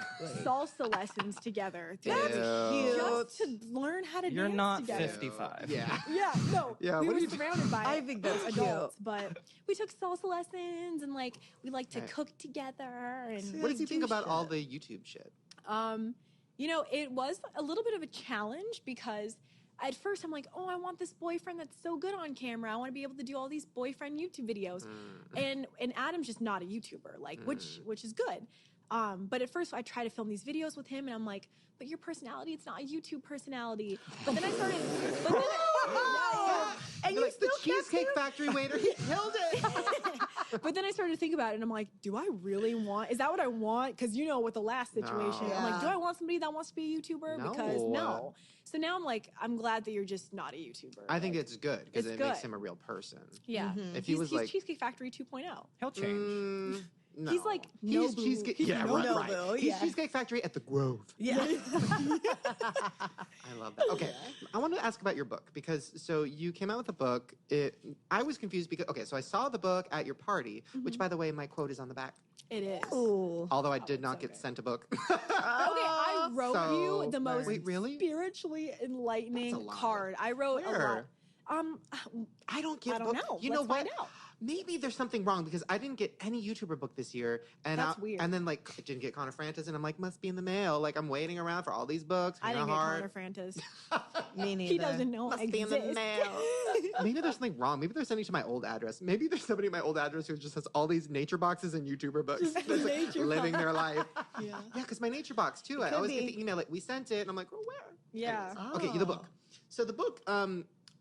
Speaker 2: salsa lessons together.
Speaker 5: That's cute.
Speaker 2: Just to learn how to
Speaker 3: You're
Speaker 2: dance
Speaker 3: not
Speaker 2: together.
Speaker 3: 55.
Speaker 1: Yeah.
Speaker 2: Yeah, no.
Speaker 1: Yeah,
Speaker 2: we
Speaker 1: what
Speaker 2: were
Speaker 1: do you do?
Speaker 2: surrounded by
Speaker 5: I think that's
Speaker 2: adults, but we took salsa lessons and like we like to
Speaker 1: Right.
Speaker 2: cook together. And
Speaker 1: What does he think about all the YouTube shit?
Speaker 2: you know, it was a little bit of a challenge because at first I'm like, oh, I want this boyfriend that's so good on camera. I want to be able to do all these boyfriend YouTube videos. And Adam's just not a YouTuber, like which is good. But at first I try to film these videos with him and I'm like, but your personality, it's not a YouTube personality. But then I started
Speaker 5: And you
Speaker 1: Like the
Speaker 5: still kept
Speaker 1: Cheesecake Factory waiter, he killed it.
Speaker 2: But then I started to think about it, and I'm like, do I really want? Is that what I want? Because you know, with the last situation,
Speaker 1: No.
Speaker 2: I'm like, do
Speaker 5: Yeah.
Speaker 2: I want somebody that wants to be a YouTuber?
Speaker 1: No.
Speaker 2: Because no. So now I'm like, I'm glad that you're just not a YouTuber.
Speaker 1: I think it's good because
Speaker 2: It's
Speaker 1: it makes
Speaker 2: good.
Speaker 1: him a real person.
Speaker 2: yeah.
Speaker 1: If he was
Speaker 2: he's
Speaker 1: like,
Speaker 2: Cheesecake Factory 2.0.
Speaker 3: He'll change.
Speaker 1: No.
Speaker 2: He's like
Speaker 1: He's
Speaker 2: Nobu.
Speaker 1: Cheesecake.
Speaker 2: He's
Speaker 1: Yeah,
Speaker 5: Nobu,
Speaker 1: right. He's
Speaker 5: yeah.
Speaker 1: Cheesecake Factory at the Grove.
Speaker 5: Yeah.
Speaker 1: I love that. Okay, I want to ask about your book because so you came out with a book. I was confused because so I saw the book at your party, which by the way, my quote is on the back.
Speaker 2: It is.
Speaker 5: Ooh.
Speaker 1: Although I did not
Speaker 2: so
Speaker 1: get
Speaker 2: good.
Speaker 1: sent a book.
Speaker 2: Okay, I wrote
Speaker 1: So-
Speaker 2: you the most
Speaker 1: Wait, really?
Speaker 2: spiritually enlightening
Speaker 1: That's a lot.
Speaker 2: card. I wrote a lot.
Speaker 1: Where?
Speaker 2: I
Speaker 1: I don't get
Speaker 2: don't
Speaker 1: books.
Speaker 2: know.
Speaker 1: You know
Speaker 2: Let's
Speaker 1: what?
Speaker 2: find out.
Speaker 1: Maybe there's something wrong because I didn't get any YouTuber book this year, and
Speaker 2: That's weird.
Speaker 1: And then like I didn't get Connor Francis, and I'm like, must be in the mail. Like I'm waiting around for all these books.
Speaker 2: I didn't get
Speaker 1: hard.
Speaker 2: Connor Francis.
Speaker 5: Me neither.
Speaker 2: He doesn't know
Speaker 1: Must
Speaker 2: I
Speaker 1: be in the
Speaker 2: exist.
Speaker 1: mail. Maybe there's something wrong. Maybe they're sending to my old address. Maybe there's somebody in my old address who just has all these nature boxes and YouTuber books.
Speaker 2: Just
Speaker 1: That's, like,
Speaker 2: nature
Speaker 1: living their life.
Speaker 2: Yeah.
Speaker 1: Yeah, because my nature box too. I
Speaker 5: could
Speaker 1: always get
Speaker 5: be.
Speaker 1: the email like we sent it, and I'm like, oh, where?
Speaker 2: Yeah.
Speaker 1: Anyways. Okay, the book. So the book,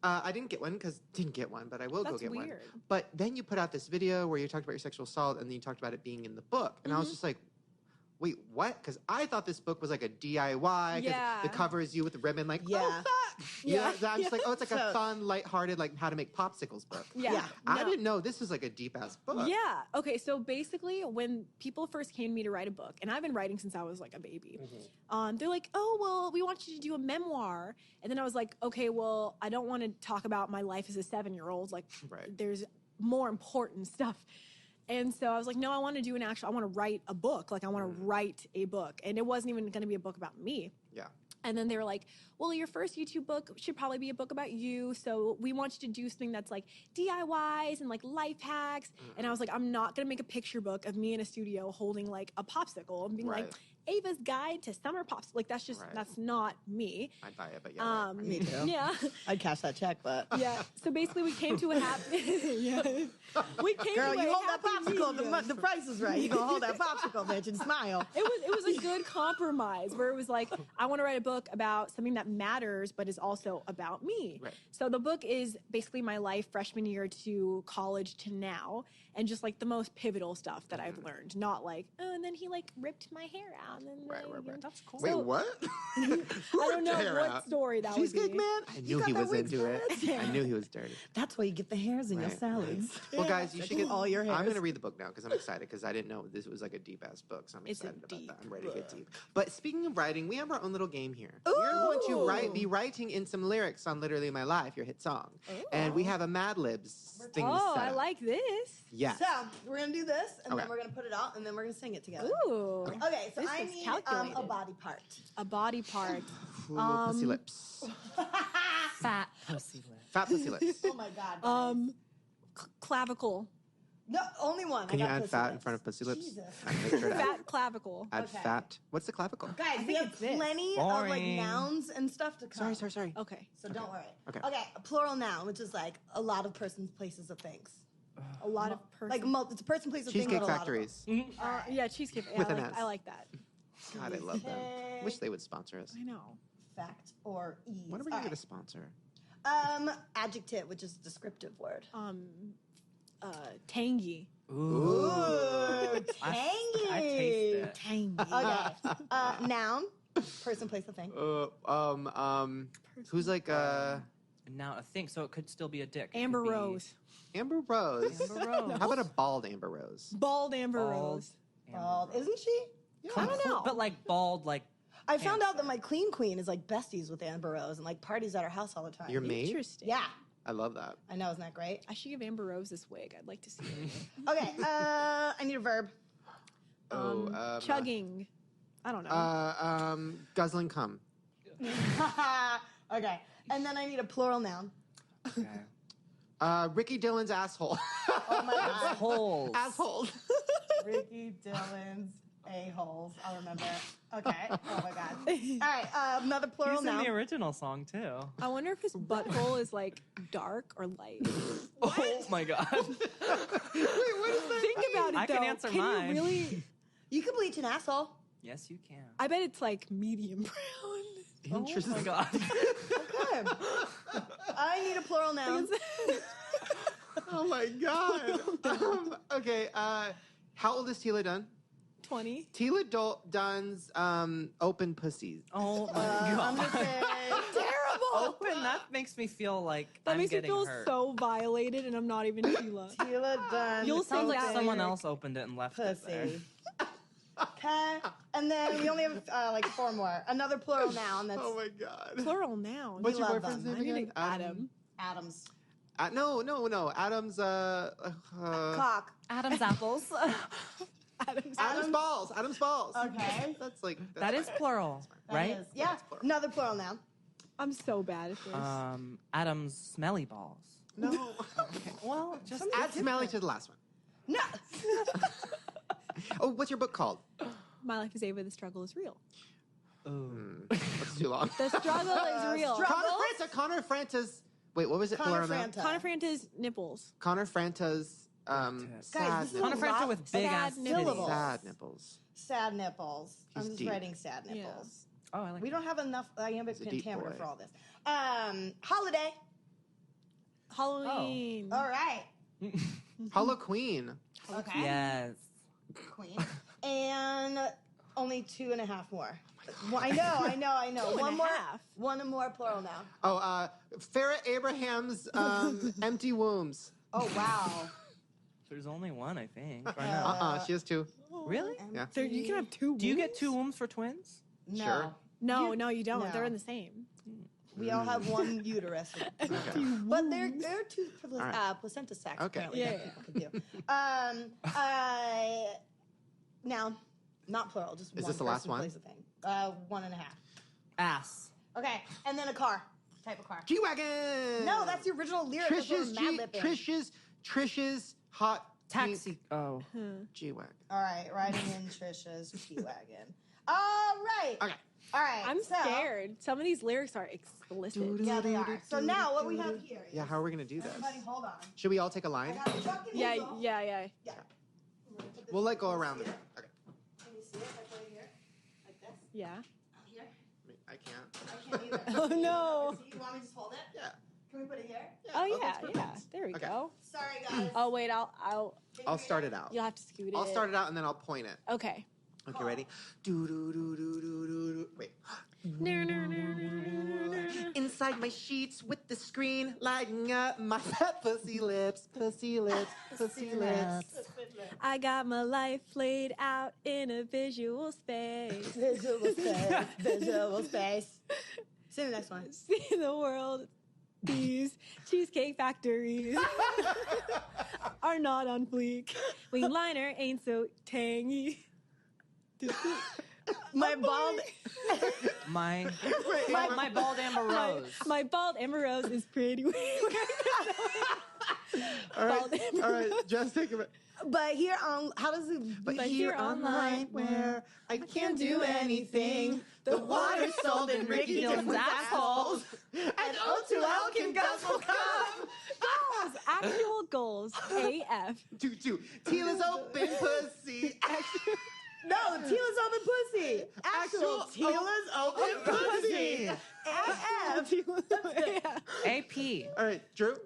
Speaker 1: I didn't get one because didn't get one, but I will
Speaker 2: That's
Speaker 1: go get one.
Speaker 2: weird.
Speaker 1: But then you put out this video where you talked about your sexual assault, and then you talked about it being in the book, and I was just like, wait, what? Because I thought this book was like a DIY. 'Cause
Speaker 2: Yeah.
Speaker 1: the cover is you with the ribbon, like,
Speaker 5: Yeah.
Speaker 1: oh, fuck.
Speaker 2: Yeah.
Speaker 1: Yeah. I'm just like, oh, it's like a
Speaker 5: So-
Speaker 1: fun, lighthearted, like how to make popsicles book.
Speaker 2: Yeah.
Speaker 1: I didn't know this was like a deep ass book.
Speaker 2: Yeah. Okay. So basically, when people first came to me to write a book, and I've been writing since I was like a baby, they're like, "Oh, well, we want you to do a memoir." And then I was like, "Okay, well, I don't want to talk about my life as a 7-year-old. Like,
Speaker 1: Right.
Speaker 2: there's more important stuff." And so I was like, "No, I want to do an actual. I want to write a book. Like, I want to write a book." And it wasn't even going to be a book about me.
Speaker 1: Yeah.
Speaker 2: And then they were like, well, your first YouTube book should probably be a book about you. So we want you to do something that's like DIYs and like life hacks. And I was like, I'm not going to make a picture book of me in a studio holding like a popsicle and being like,
Speaker 1: Right.
Speaker 2: Ava's Guide to Summer Pops. Like, that's just,
Speaker 1: Right.
Speaker 2: that's not me.
Speaker 1: I'd buy it, but yeah. right.
Speaker 5: Me too.
Speaker 2: Yeah.
Speaker 5: I'd cash that check, but
Speaker 2: Yeah. So basically we came to a happy, yeah. We came
Speaker 5: girl,
Speaker 2: to
Speaker 5: you
Speaker 2: a
Speaker 5: hold that
Speaker 2: happy
Speaker 5: popsicle.
Speaker 2: medium.
Speaker 5: The price is right. You gonna hold that popsicle, bitch, and smile.
Speaker 2: It was a good compromise where it was like, I want to write a book about something that matters, but is also about me.
Speaker 1: Right.
Speaker 2: So the book is basically my life freshman year to college to now, and just like the most pivotal stuff that I've learned. Not like, oh, and then he like ripped my hair out. And then
Speaker 1: Right.
Speaker 3: That's cool.
Speaker 1: Wait,
Speaker 2: So-
Speaker 1: what?
Speaker 2: I don't know what story that would
Speaker 1: Cheesecake
Speaker 2: be.
Speaker 1: Man? I knew
Speaker 5: got
Speaker 1: he
Speaker 5: that
Speaker 1: was
Speaker 5: wings
Speaker 1: into it.
Speaker 5: for
Speaker 1: I knew he was dirty.
Speaker 5: That's why you get the hairs in your
Speaker 1: Right.
Speaker 5: salads.
Speaker 1: Well, guys, you should get
Speaker 5: all your hairs.
Speaker 1: I'm going to read the book now because I'm excited because I didn't know this was like a deep ass book. So I'm
Speaker 2: It's a
Speaker 1: excited about
Speaker 2: deep
Speaker 1: that. I'm ready to get deep. But speaking of writing, we have our own little game here. You're going to be writing in some lyrics on "Literally My Life," your hit song, and we have a Mad Libs thing.
Speaker 2: Oh,
Speaker 1: set
Speaker 2: I
Speaker 1: up.
Speaker 2: like this.
Speaker 1: Yes.
Speaker 5: So we're gonna do this, and
Speaker 1: Okay.
Speaker 5: then we're gonna put it out, and then we're gonna sing it together.
Speaker 2: Ooh.
Speaker 5: Okay, so
Speaker 2: This
Speaker 5: I
Speaker 2: is
Speaker 5: need
Speaker 2: calculated.
Speaker 5: a body part.
Speaker 2: A body part.
Speaker 1: Ooh, pussy lips.
Speaker 3: Fat pussy lip.
Speaker 1: Fat pussy lips.
Speaker 5: Oh my god. guys.
Speaker 2: Clavicle.
Speaker 5: No, only one.
Speaker 1: Can
Speaker 5: I
Speaker 1: you
Speaker 5: got
Speaker 1: add
Speaker 5: pussy
Speaker 1: fat in
Speaker 5: lips.
Speaker 1: front of pussy lips?
Speaker 5: Jesus.
Speaker 1: Make sure to
Speaker 2: Fat clavicle.
Speaker 1: add
Speaker 5: Okay.
Speaker 1: fat. What's the clavicle?
Speaker 5: Guys, we have
Speaker 2: it's this.
Speaker 5: plenty of like
Speaker 3: Boring.
Speaker 5: nouns and stuff to come.
Speaker 1: Sorry.
Speaker 2: Okay.
Speaker 5: So don't worry.
Speaker 1: Okay.
Speaker 5: Okay, a plural noun, which is like a lot of persons, places, of things.
Speaker 2: A lot of person.
Speaker 5: Like it's a person, place, of thing.
Speaker 1: Cheesecake
Speaker 5: but a lot of them.
Speaker 1: factories.
Speaker 2: yeah, cheesecake. Yeah,
Speaker 1: With an S.
Speaker 2: I like that.
Speaker 1: God, I love them. Wish they would sponsor us.
Speaker 2: I know.
Speaker 5: Fact or ease.
Speaker 1: When are we going to get a sponsor?
Speaker 5: Adjective, which is a descriptive word.
Speaker 2: Tangy.
Speaker 3: Ooh.
Speaker 5: Tangy.
Speaker 3: I taste it.
Speaker 2: Tangy.
Speaker 5: Okay. Noun. Person, place, or thing.
Speaker 1: Who's like
Speaker 3: Now a thing, so it could still be a dick. It
Speaker 2: Amber
Speaker 3: could be
Speaker 2: Rose.
Speaker 1: Amber Rose?
Speaker 3: Amber Rose.
Speaker 1: How about a bald Amber Rose?
Speaker 2: Bald Amber Rose.
Speaker 3: Amber
Speaker 5: Bald.
Speaker 3: Rose.
Speaker 5: Isn't she?
Speaker 2: I don't know.
Speaker 3: But like bald, like
Speaker 5: I found out that my clean queen is like besties with Amber Rose and like parties at her house all the time.
Speaker 1: Your maid?
Speaker 2: Interesting.
Speaker 5: Yeah.
Speaker 1: I love that.
Speaker 5: I know, isn't that great?
Speaker 2: I should give Amber Rose this wig. I'd like to see it.
Speaker 5: Okay, I need a verb.
Speaker 2: Chugging. I don't know.
Speaker 1: Guzzling cum.
Speaker 5: Okay, and then I need a plural noun.
Speaker 3: okay.
Speaker 1: Ricky Dillon's asshole.
Speaker 5: Oh my god.
Speaker 3: Holes.
Speaker 1: Asshole.
Speaker 5: Ricky Dillon's a-holes. I'll remember. Okay. Oh my god. All right, another plural
Speaker 3: He's in
Speaker 5: noun.
Speaker 3: the original song too.
Speaker 2: I wonder if his butthole is like dark or light.
Speaker 3: Oh my god.
Speaker 1: Wait, what is that?
Speaker 2: Think about it though.
Speaker 3: I can answer mine.
Speaker 2: You really?
Speaker 5: You can bleach an asshole.
Speaker 3: Yes, you can.
Speaker 2: I bet it's like medium brown.
Speaker 1: Interesting.
Speaker 3: Oh my god.
Speaker 5: Okay. I need a plural noun.
Speaker 1: Oh my god. Okay. How old is Tila Dunn?
Speaker 2: 20.
Speaker 1: Tila Dunn's open pussies.
Speaker 3: Oh my
Speaker 5: I'm
Speaker 3: god.
Speaker 5: gonna say
Speaker 2: Terrible.
Speaker 3: Open. That makes me feel like
Speaker 2: That
Speaker 3: I'm
Speaker 2: makes me
Speaker 3: getting
Speaker 2: feel
Speaker 3: hurt.
Speaker 2: so violated, and I'm not even Tila.
Speaker 5: Tila Dunn.
Speaker 2: You'll
Speaker 3: Sounds like
Speaker 2: that
Speaker 3: someone
Speaker 2: lyric.
Speaker 3: else opened it and left it there.
Speaker 5: Pussy. Okay, and then we only have like 4 more. Another plural noun. That's
Speaker 1: Oh my god.
Speaker 2: Plural noun.
Speaker 1: What's your
Speaker 5: love
Speaker 1: boyfriend's
Speaker 5: them.
Speaker 1: name
Speaker 2: I'm
Speaker 1: again?
Speaker 2: gonna Adam.
Speaker 5: Adams.
Speaker 1: No. Adam's
Speaker 5: Cock.
Speaker 3: Adam's apples.
Speaker 1: Adam's balls. Adam's balls.
Speaker 5: Okay.
Speaker 1: That's like
Speaker 3: That is
Speaker 1: fine.
Speaker 3: plural,
Speaker 5: That
Speaker 3: right?
Speaker 5: is- Yeah.
Speaker 1: it's plural.
Speaker 5: Another plural noun.
Speaker 2: I'm so bad at this.
Speaker 3: Adam's smelly balls.
Speaker 1: No.
Speaker 3: Well, just
Speaker 1: Add smelly to the last one.
Speaker 5: No.
Speaker 1: Oh, what's your book called?
Speaker 2: My life is Ava. The struggle is real.
Speaker 1: That's too long.
Speaker 2: The struggle is real.
Speaker 1: Connor Franta's. Wait, what was it?
Speaker 5: Connor
Speaker 1: plural noun?
Speaker 5: Franta.
Speaker 2: Connor Franta's nipples.
Speaker 1: Connor Franta's sad
Speaker 5: this is a
Speaker 3: Connor
Speaker 1: nipples.
Speaker 3: Franta
Speaker 5: lot-
Speaker 3: with big ass
Speaker 2: sad
Speaker 3: titties.
Speaker 5: syllables.
Speaker 1: Sad nipples.
Speaker 5: Sad nipples. I'm
Speaker 1: He's
Speaker 5: just
Speaker 1: deep.
Speaker 5: writing sad nipples.
Speaker 3: Oh, I like
Speaker 5: We
Speaker 3: that.
Speaker 5: don't have enough iambic
Speaker 1: He's a deep
Speaker 5: pentameter
Speaker 1: boy.
Speaker 5: for all this. Holiday.
Speaker 2: Halloween.
Speaker 5: All right.
Speaker 1: Hollow Queen.
Speaker 5: Okay.
Speaker 3: Yes.
Speaker 5: Queen. And only 2.5 more. Well, I know.
Speaker 2: Two
Speaker 5: One
Speaker 2: and a
Speaker 5: more.
Speaker 2: half.
Speaker 5: One more plural now.
Speaker 1: Oh, Farrah Abraham's empty wombs.
Speaker 5: Oh wow.
Speaker 3: There's only one, I think. Or no?
Speaker 1: She has 2.
Speaker 3: Really?
Speaker 1: Yeah.
Speaker 2: There, you can have two.
Speaker 3: Do you get
Speaker 2: wombs?
Speaker 3: 2 wombs for twins?
Speaker 5: No.
Speaker 1: Sure.
Speaker 2: No, you don't.
Speaker 5: No.
Speaker 2: They're in the same.
Speaker 5: We all have one uterus.
Speaker 1: Okay.
Speaker 5: But they're 2
Speaker 1: right.
Speaker 5: placenta sacs.
Speaker 1: Okay.
Speaker 5: Apparently.
Speaker 2: Yeah,
Speaker 5: That's what we do. Now, not plural. Just
Speaker 1: Is
Speaker 5: one
Speaker 1: this the last
Speaker 5: person
Speaker 1: one?
Speaker 5: plays a thing. 1.5.
Speaker 3: Ass.
Speaker 5: Okay, and then a car. Type of car.
Speaker 1: G-Wagon.
Speaker 5: No, that's the original lyric. That's what we're Mad-lipping.
Speaker 1: Trish's hot
Speaker 3: Taxi.
Speaker 1: pink
Speaker 3: Oh.
Speaker 1: G-Wagon.
Speaker 5: All right, riding in Trisha's G-Wagon. All right.
Speaker 1: Okay.
Speaker 5: All right.
Speaker 2: I'm
Speaker 5: so-
Speaker 2: scared. Some of these lyrics are explicit.
Speaker 5: Yeah, they are. So now what we have here is...
Speaker 1: Yeah, how are we going to do this?
Speaker 5: Everybody hold on.
Speaker 1: Should we all take a
Speaker 5: I
Speaker 1: line?
Speaker 5: have a Chuck and
Speaker 2: Yeah.
Speaker 5: Hazel.
Speaker 2: Yeah.
Speaker 5: Yeah. I'm gonna put this
Speaker 1: We'll like go around
Speaker 5: here.
Speaker 1: it. Okay.
Speaker 5: Can you see it? Like right here? Like this?
Speaker 2: Yeah.
Speaker 5: Here?
Speaker 1: I can't.
Speaker 5: I can't either.
Speaker 2: Oh, no.
Speaker 5: See, you want me to just hold it?
Speaker 1: Yeah.
Speaker 5: Can we put it here?
Speaker 2: Oh
Speaker 1: that's
Speaker 2: yeah.
Speaker 1: perfect.
Speaker 2: Yeah. There we
Speaker 1: Okay.
Speaker 2: go.
Speaker 5: Sorry, guys.
Speaker 2: Oh wait. I'll.
Speaker 1: I'll start it out.
Speaker 2: You'll have to scoot it.
Speaker 1: I'll start it out and then I'll point it.
Speaker 2: Okay.
Speaker 1: Okay, ready? Do do do do do do do. Wait. Inside my sheets with the screen lighting up my fat pussy lips, pussy lips, pussy lips.
Speaker 2: I got my life laid out in a visual space.
Speaker 5: Visual space. Visual space. Say the next one.
Speaker 2: See the world. These cheesecake factories are not on fleek. Wing liner ain't so tangy.
Speaker 5: My bald...
Speaker 3: My bald Amber Rose.
Speaker 2: My bald Amber Rose is pretty weird.
Speaker 1: All right,
Speaker 2: Bald Amber
Speaker 1: all right, just take a minute.
Speaker 5: But here on... How does it...
Speaker 1: But
Speaker 2: here online
Speaker 1: where I can't do anything, the water's sold in Ricky Dillon's assholes, and O2L can guzzle cum.
Speaker 2: Goals, actual goals. AF.
Speaker 1: Two. Tila's open pussy.
Speaker 5: No, Tila's open pussy. Actual Tila's open pussy. AF.
Speaker 3: AP.
Speaker 1: All right, Drew.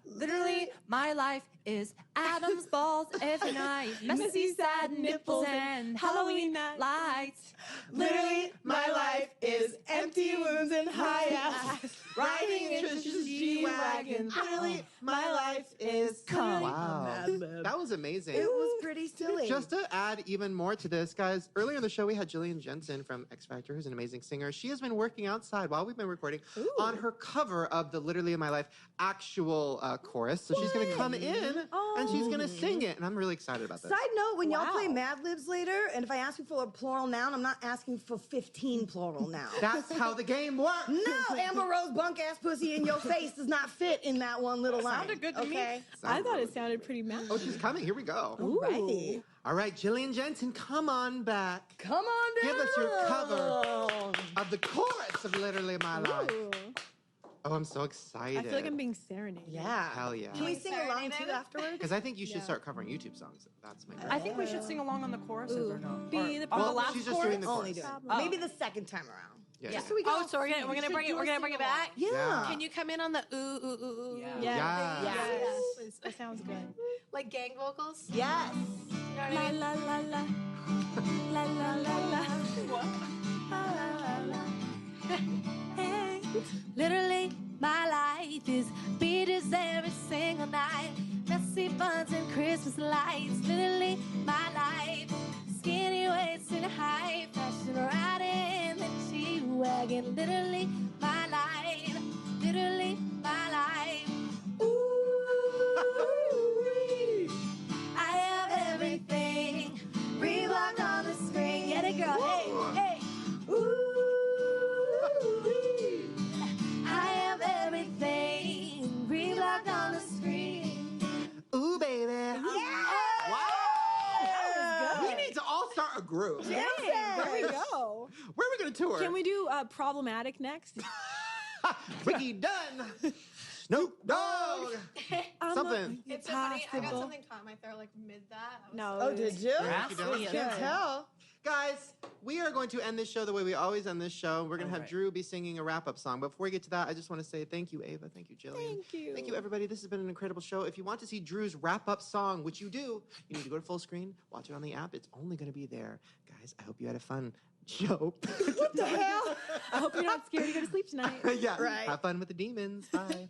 Speaker 3: Literally, my life is Adam's balls every night. Messy, sad nipples and Halloween lights.
Speaker 5: Literally, my life is empty wounds and high ass. Riding in Trish's G-Wagon. Literally, my life is
Speaker 3: Come.
Speaker 1: Wow. That was amazing.
Speaker 5: It was pretty silly.
Speaker 1: Just to add even more to this, guys, earlier in the show we had Jillian Jensen from X Factor, who's an amazing singer. She has been working outside while we've been recording on her cover of the Literally in My Life actual chorus. So she's going to come in and she's going to sing it. And I'm really excited about this.
Speaker 5: Side note, when y'all play Mad Libs later, and if I ask you for a plural noun, I'm not asking for 15 plural nouns.
Speaker 1: That's how the game works.
Speaker 5: No, Amber Rose bunk-ass pussy in your face does not fit in that one little line.
Speaker 3: Sounded good to me.
Speaker 2: I thought it sounded pretty mad.
Speaker 1: Oh, she's coming. Here we go.
Speaker 5: Right.
Speaker 1: All right, Jillian Jensen, come on back.
Speaker 5: Come on down.
Speaker 1: Give us your cover of the chorus of Literally My Life.
Speaker 2: Ooh.
Speaker 1: Oh, I'm so excited.
Speaker 2: I feel like I'm being serenaded.
Speaker 5: Yeah.
Speaker 1: Hell yeah.
Speaker 5: Can we sing along too afterwards?
Speaker 1: Because I think you should start covering YouTube songs. That's my
Speaker 3: I think we should sing along on the choruses or no?
Speaker 2: Be the
Speaker 3: on the
Speaker 1: Well,
Speaker 3: last
Speaker 1: she's just
Speaker 3: chorus?
Speaker 1: doing the
Speaker 5: Only
Speaker 1: chorus.
Speaker 5: do it. Maybe the second time around.
Speaker 1: Yeah.
Speaker 5: Just so we go.
Speaker 4: Oh, so we're gonna bring it back.
Speaker 5: Yeah.
Speaker 4: Can you come in on the ooh ooh ooh ooh?
Speaker 3: Yeah.
Speaker 2: Yeah.
Speaker 1: Yes.
Speaker 2: Yes. That sounds good.
Speaker 4: Like gang vocals?
Speaker 5: Yes.
Speaker 4: You know what
Speaker 2: La
Speaker 4: I mean?
Speaker 2: la la la. La la la la.
Speaker 4: What?
Speaker 2: La la la la. Hey.
Speaker 6: Literally, my life is beaches every single night. Messy buns and Christmas lights. Literally, my life. Skinny waist and high fashion. Riding in the G-Wagon. Literally, my life. Literally, my life. Ooh, I have everything. Reebok on the screen. Get it, girl. Hey, hey. Ooh. I have everything. Reebok on the screen.
Speaker 1: Ooh, baby.
Speaker 5: Yeah.
Speaker 1: Wow. We need to all start a group.
Speaker 2: There we go.
Speaker 1: Where are we going to tour?
Speaker 2: Can we do Problematic next?
Speaker 1: Ricky Dunn. Snoop Dogg. Something.
Speaker 4: It's so funny. I got
Speaker 2: Possible.
Speaker 4: something caught in my throat like mid that.
Speaker 2: No.
Speaker 5: Oh, did you?
Speaker 3: Raspy.
Speaker 5: Can't tell.
Speaker 1: Guys, we are going to end this show the way we always end this show. We're going to have
Speaker 3: Alright.
Speaker 1: Drew be singing a wrap-up song. But before we get to that, I just want to say thank you, Ava. Thank you, Jillian.
Speaker 2: Thank you.
Speaker 1: Thank you, everybody. This has been an incredible show. If you want to see Drew's wrap-up song, which you do, you need to go to full screen, watch it on the app. It's only going to be there. Guys, I hope you had a fun show.
Speaker 2: What the hell? I hope you're not scared to go to sleep tonight.
Speaker 1: Yeah.
Speaker 5: Right.
Speaker 1: Have fun with the demons. Bye.